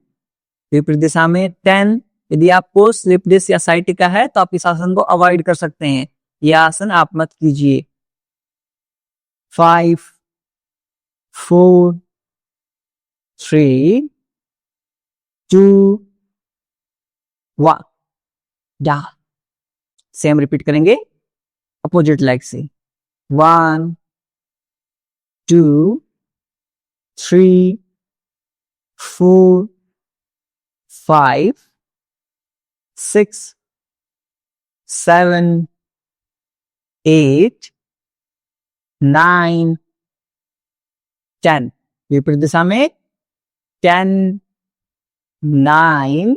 विपरीत दिशा में 10। यदि आपको स्लिप डिस्क या साइटिका है तो आप इस आसन को अवॉइड कर सकते हैं। यह आसन आप मत कीजिए। 5 4 3 2 1। डाउन। सेम रिपीट करेंगे अपोजिट लेग से। 1 2 3 4 5 6 7 8 9 10। विपरीत दिशा में 10 9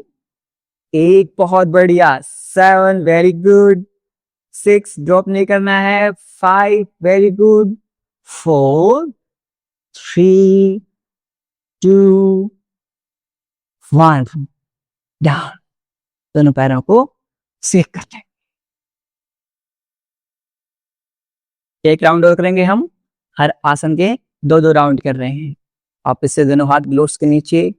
8 बहुत बढ़िया। 7 वेरी गुड। 6 ड्रॉप नहीं करना है। 5 वेरी गुड। 4 3 2 1 डाउन। दोनों पैरों को सेक करते हैं। एक राउंड और करेंगे हम। हर आसन के 2-2 राउंड कर रहे हैं। आप इससे दोनों हाथ ग्लोव्स के नीचे।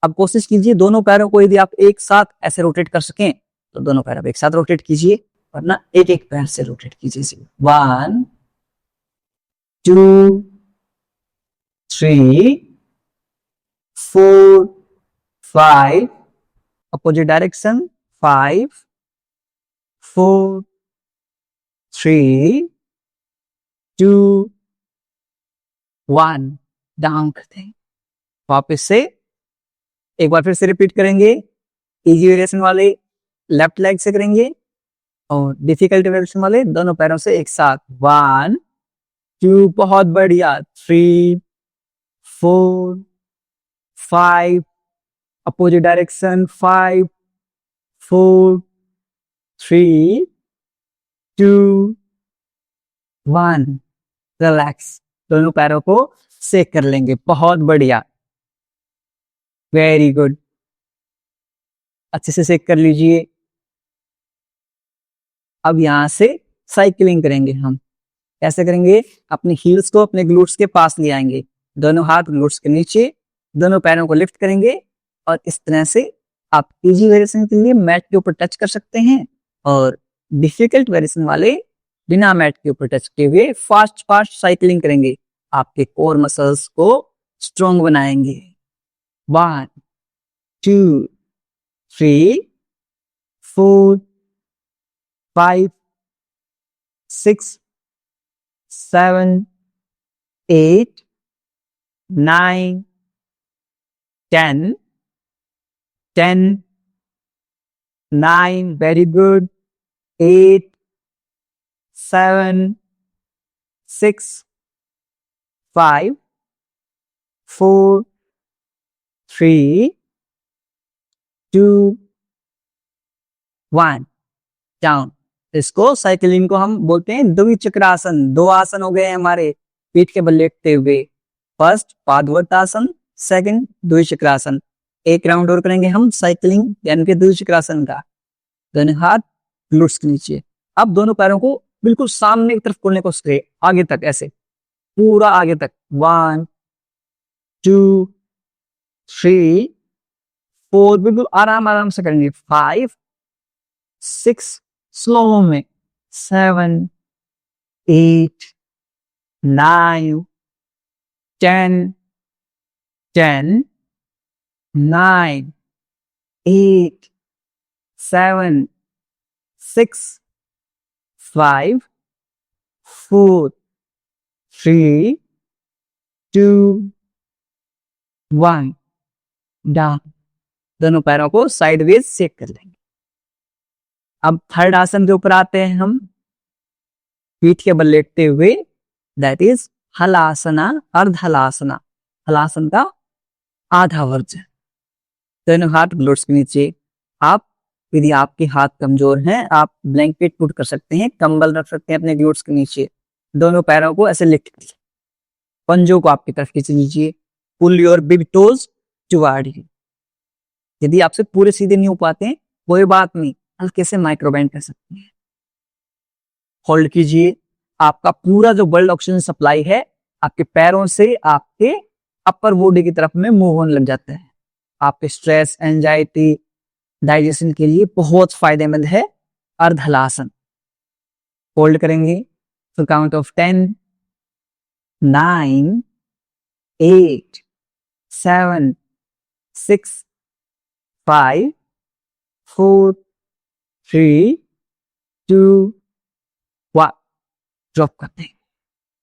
अब कोशिश कीजिए दोनों पैरों को यदि आप एक साथ ऐसे रोटेट कर सकें तो दोनों पैरों को एक साथ रोटेट कीजिए, वरना एक एक पैर से रोटेट कीजिए। 1 2 3 4 5। Opposite direction. 5 4 3 2 1 डाउन करते हैं। वापस से एक बार फिर से रिपीट करेंगे। इजी वेरिएशन वाले लेफ्ट लेग से करेंगे और डिफिकल्ट वेरिएशन वाले दोनों पैरों से एक साथ। 1 2 बहुत बढ़िया। 3 4 5 अपोजिट डायरेक्शन। 5 4 3 2 1 रिलैक्स। दोनों पैरों को सेक कर लेंगे। बहुत बढ़िया, वेरी गुड। अच्छे से सेक कर लीजिए। अब यहां से साइकिलिंग करेंगे हम। कैसे करेंगे? अपने हील्स को अपने ग्लूट्स के पास ले आएंगे। दोनों हाथ ग्लूट्स के नीचे, दोनों पैरों को लिफ्ट करेंगे और इस तरह से आप इजी वेरिएशन के लिए मैट के ऊपर टच कर सकते हैं और डिफिकल्ट वेरिएशन वाले बिना मैट के ऊपर टच किए हुए फास्ट फास्ट साइकिलिंग करेंगे। आपके कोर मसल्स को स्ट्रॉन्ग बनाएंगे। 1 2 3 4 5 6 7 8 9 10 10 9 very good। 8 7 6 5 4 3 2 1 डाउन। इसको साइकिलिंग को हम बोलते हैं द्विचक्रासन। 2 आसन हो गए हमारे पीठ के बल लेटते हुए। फर्स्ट पादवर्त आसन, सेकंड द्विचक्रासन, एक राउंड और करेंगे हम साइकिलिंग यानी कि द्विचक्रासन का। दोनों हाथ ग्लूट्स के नीचे। अब दोनों पैरों को बिल्कुल सामने की तरफ खोलने को, स्ट्रेट आगे तक, ऐसे पूरा आगे तक। 1 2 3 4, बिल्कुल आराम आराम से करेंगे। 5 6, स्लो में। 7 8 9 10 10 9 8 7 6 5 4 3 2 1, डाउन। दोनों पैरों को साइडवेज शेक कर लेंगे। अब थर्ड आसन के ऊपर आते हैं हम, पीठ के बल लेटते हुए, दैट इज हलासना, अर्ध हलासना, हलासन का आधा वर्जन। दोनों हाथ ग्लूट्स के नीचे। आप, यदि आपके हाथ कमजोर हैं, आप ब्लैंकेट पुट कर सकते हैं, कंबल रख सकते हैं अपने ग्लूट्स के नीचे। दोनों पैरों को ऐसे लिफ्ट कीजिए, पंजों को आपकी तरफ खींच लीजिए। Pull your big toes toward you. यदि आपसे पूरे सीधे नहीं हो पाते हैं, कोई बात नहीं, हल्के से माइक्रो बेंड कर सकते हैं। होल्ड कीजिए। आपका पूरा जो ब्लड ऑक्सीजन सप्लाई है आपके पैरों से आपके अपर बॉडी की तरफ में मूव होने लग जाता है। आपके स्ट्रेस, एंजाइटी, डाइजेशन के लिए बहुत फायदेमंद है अर्ध हलासन। होल्ड करेंगे फॉर काउंट ऑफ 10 9 8 7 6 5 4 3 2 1, ड्रॉप करते हैं।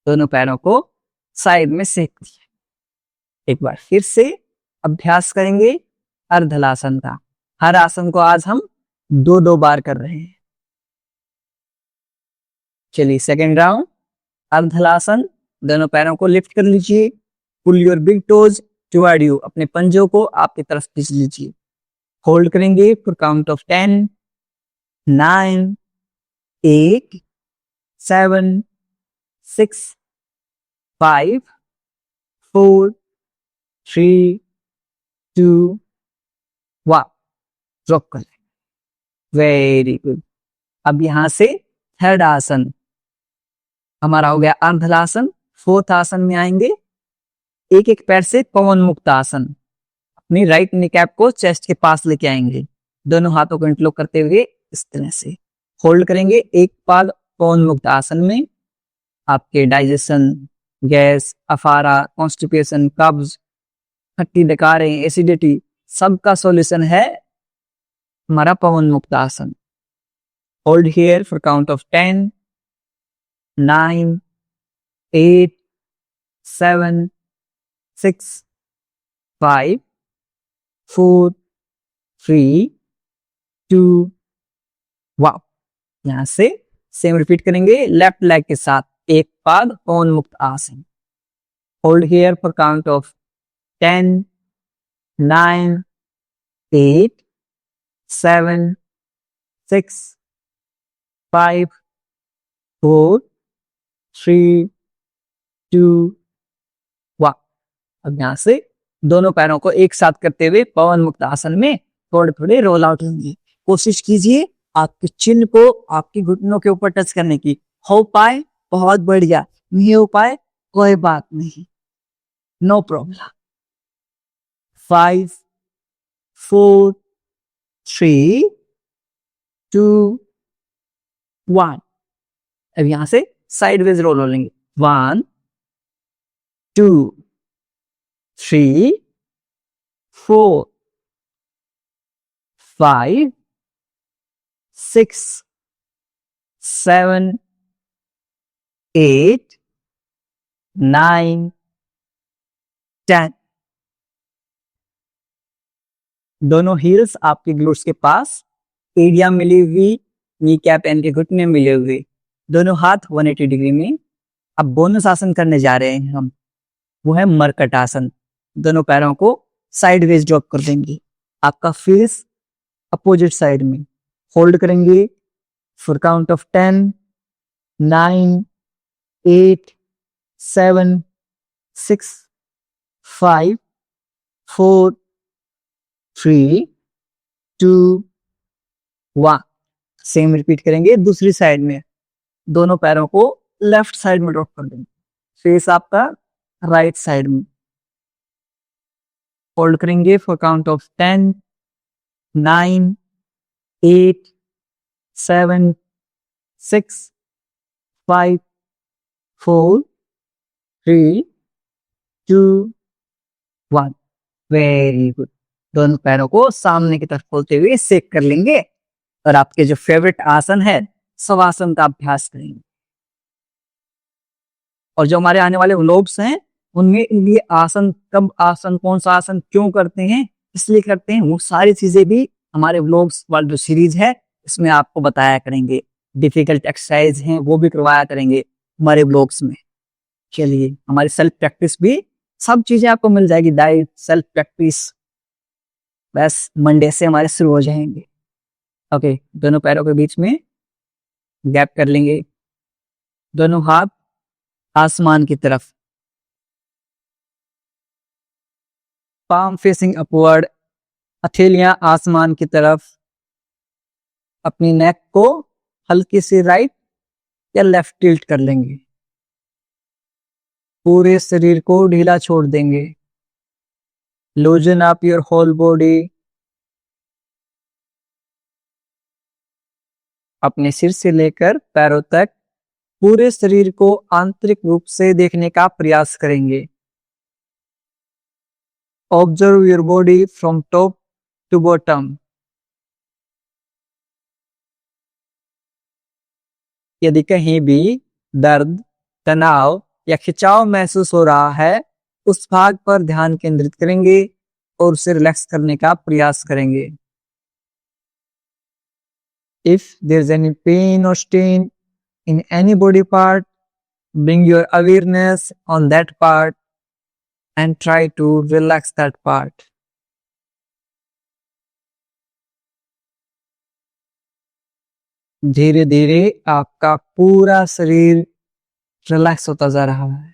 दोनों पैरों को साइड में सेक दिए। एक बार फिर से अभ्यास करेंगे अर्धलासन का। हर आसन को आज हम 2-2 बार कर रहे हैं। चलिए सेकेंड राउंड, अर्धलासन। दोनों पैरों को लिफ्ट कर लीजिए। Pull your big toes toward you, अपने पंजों को आपकी तरफ खींच लीजिए। होल्ड करेंगे फॉर काउंट ऑफ 10 9 8 7 6 5 4 3 2 1, ड्रॉप कर लें। Very good. अब यहां से थर्ड आसन हमारा हो गया अर्धलासन। फोर्थ आसन में आएंगे, एक एक पैर से पवन मुक्त आसन। अपनी राइट निकैप को चेस्ट के पास लेके आएंगे, दोनों हाथों को इंटरलॉक करते हुए इस तरह से होल्ड करेंगे। एक पाद पवन मुक्त आसन में आपके डाइजेशन, गैस, अफारा, कॉन्स्टिपेशन, कब्ज, खट्टी डकारें, एसिडिटी, सबका सॉल्यूशन है हमारा पवन मुक्त आसन। Hold here for count of 10 9 8 7 6 5 4 3 2 1। यहां से सेम रिपीट करेंगे लेफ्ट लेग के साथ, एक पाद पवन मुक्त आसन। Hold here for count of 10 9 8 7 6 5 4 3 2 1। अब यहां से दोनों पैरों को एक साथ करते हुए पवन मुक्त आसन में थोड़े थोड़े रोल आउट होंगे। कोशिश कीजिए आपके चिन्ह को आपकी घुटनों के ऊपर टच करने की। हो पाए बहुत बढ़िया, नहीं हो पाए कोई बात नहीं, नो प्रॉब्लम। 5 4 3 2 1। अब यहां से साइडवेज रोल हो लेंगे। 1 2 3 4 5 6 7 8 9 10। दोनों हील्स आपके ग्लूट्स के पास, एरिया मिली हुई, नी कैप एंड के घुटने मिले हुए, दोनों हाथ 180 डिग्री में। अब बोनस आसन करने जा रहे हैं हम, वो है मरकट आसन। दोनों पैरों को साइडवेज ड्रॉप कर देंगे, आपका फेस अपोजिट साइड में। होल्ड करेंगे for count of 10 9 8 7 6 5 4 3 2 1। Same repeat करेंगे दूसरी साइड में। दोनों पैरों को लेफ्ट साइड में ड्रॉप कर देंगे, फेस आपका राइट साइड में। होल्ड करेंगे for count of 10 9 8 7 6 5 4 3 2 1। Very good. दोनों पैरों को सामने की तरफ खोलते हुए सेक कर लेंगे और आपके जो फेवरेट आसन है शवासन का अभ्यास करेंगे। और जो हमारे आने वाले व्लॉग्स हैं उनमें ये आसन, कब आसन, कौन सा आसन क्यों करते हैं, इसलिए करते हैं, वो सारी चीजें भी हमारे व्लॉग्स वाली जो सीरीज है इसमें आपको बताया करेंगे। डिफिकल्ट एक्सरसाइज हैं वो भी करवाया करेंगे हमारे व्लॉग्स में। चलिए, हमारी सेल्फ प्रैक्टिस भी, सब चीजें आपको मिल जाएगी, डाइट, सेल्फ प्रैक्टिस, बस मंडे से हमारे शुरू हो जाएंगे। ओके, दोनों पैरों के बीच में गैप कर लेंगे, दोनों हाथ आसमान की तरफ, पाम फेसिंग अपवर्ड, हथेलियां आसमान की तरफ। अपनी नेक को हल्की सी राइट या लेफ्ट टिल्ट कर लेंगे, पूरे शरीर को ढीला छोड़ देंगे। Loosen up your whole body. अपने सिर से लेकर पैरों तक पूरे शरीर को आंतरिक रूप से देखने का प्रयास करेंगे। Observe your body from top to bottom. यदि कहीं भी दर्द, तनाव या खिंचाव महसूस हो रहा है, उस भाग पर ध्यान केंद्रित करेंगे और उसे रिलैक्स करने का प्रयास करेंगे। If there's any pain or strain in any body part, bring your awareness on that part and try to relax that part. धीरे धीरे आपका पूरा शरीर रिलैक्स होता जा रहा है।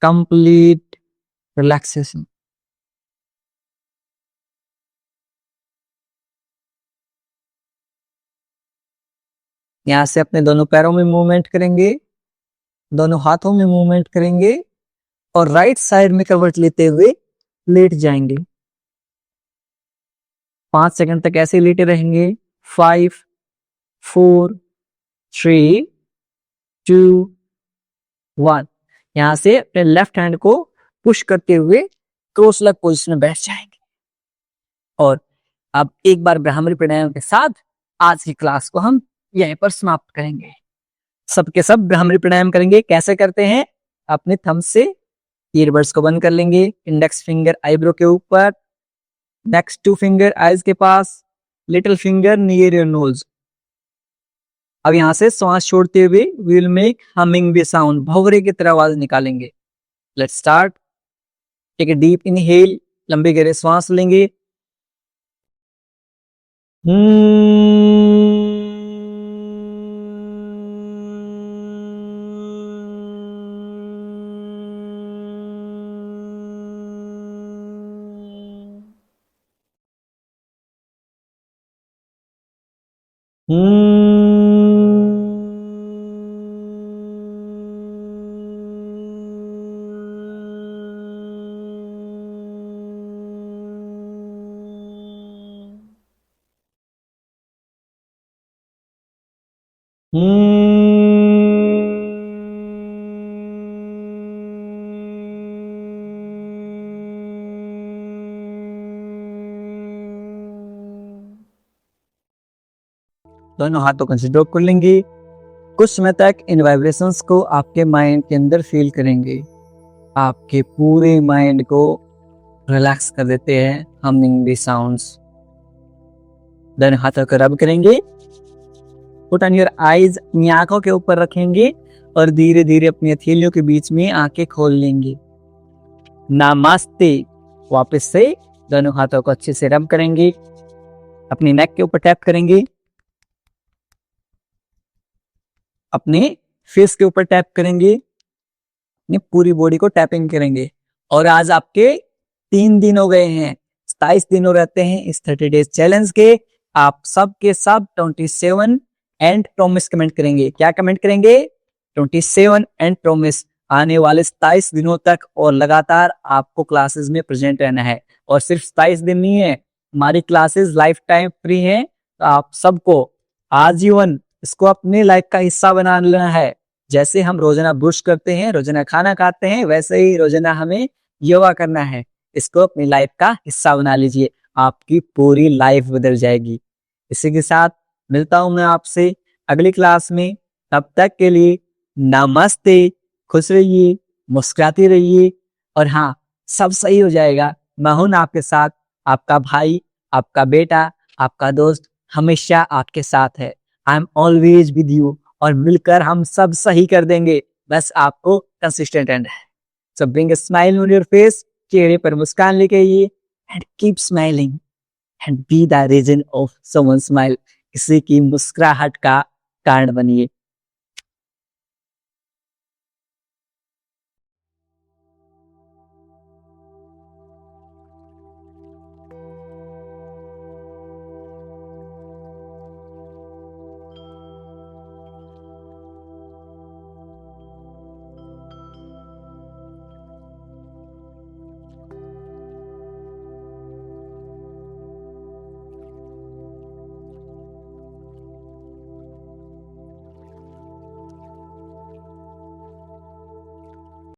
Complete relaxation. यहां से अपने दोनों पैरों में मूवमेंट करेंगे, दोनों हाथों में मूवमेंट करेंगे और राइट साइड में करवट लेते हुए लेट जाएंगे। 5 सेकंड तक ऐसे लेटे रहेंगे। 5 4 3 2 1। यहां से अपने लेफ्ट हैंड को पुश करते हुए क्रॉस लेग पोजीशन में बैठ जाएंगे। और अब एक बार ब्राह्मणी प्राणायाम के साथ आज की क्लास को हम यहीं पर समाप्त करेंगे। सबके सब ब्राह्मणी प्राणायाम करेंगे। कैसे करते हैं? अपने थंब से ईयरबड्स को बंद कर लेंगे, इंडेक्स फिंगर आईब्रो के ऊपर, नेक्स्ट 2 फिंगर आईज के पास, little finger near your nose. अब यहां से श्वास छोड़ते हुए we will make humming bee sound, भौंगरे की तरह आवाज निकालेंगे। Let's start. Take a deep inhale, लंबी गहरी सांस लेंगे। दोनों हाथों को ड्रॉप कर लेंगे। कुछ समय तक इन वाइब्रेशंस को आपके माइंड के अंदर फील करेंगे। आपके पूरे माइंड को रिलैक्स कर देते हैं हमिंग बी साउंड्स। दोनों हाथों को रब करेंगे। पुट ऑन योर आईज, अपनी आंखों के ऊपर रखेंगे और धीरे धीरे अपनी हथेलियों के बीच में आंखें खोल लेंगे। नमस्ते। वापस से दोनों हाथों को अच्छे से रब करेंगे, अपनी नेक के ऊपर टैप करेंगे, अपने फेस के ऊपर टैप करेंगे, अपनी पूरी बॉडी को टैपिंग करेंगे। और आज आपके 3 दिन हो गए हैं, 27 दिन हो रहते हैं इस 30 डेज चैलेंज के। आप सब के सब 27 एंड प्रॉमिस कमेंट करेंगे। क्या कमेंट करेंगे? 27 एंड प्रॉमिस। आने वाले 27 दिनों तक और लगातार आपको क्लासेस में प्रेजेंट रहना है। और सिर्फ 27 दिन नहीं है, हमारी क्लासेस लाइफ टाइम फ्री हैं, तो आप सबको आजीवन इसको अपनी लाइफ का हिस्सा बना लेना है। जैसे हम रोजाना ब्रश करते हैं, रोजाना खाना खाते हैं, वैसे ही रोजाना हमें योगा करना है। इसको अपनी लाइफ का हिस्सा बना लीजिए, आपकी पूरी लाइफ बदल जाएगी। इसी के साथ मिलता हूं मैं आपसे अगली क्लास में। तब तक के लिए नमस्ते। खुश रहिए, मुस्कुराते रहिए, और हाँ, सब सही हो जाएगा। मैं हूं ना आपके साथ, आपका भाई, आपका बेटा, आपका दोस्त हमेशा आपके साथ है। I am always with you, और मिलकर हम सब सही कर देंगे। बस आपको कंसिस्टेंट रहना है। So bring a smile on your face, चेहरे पर मुस्कान लेके आइए, and keep smiling and be the reason of someone smile. किसी की मुस्कुराहट का कारण बनिए।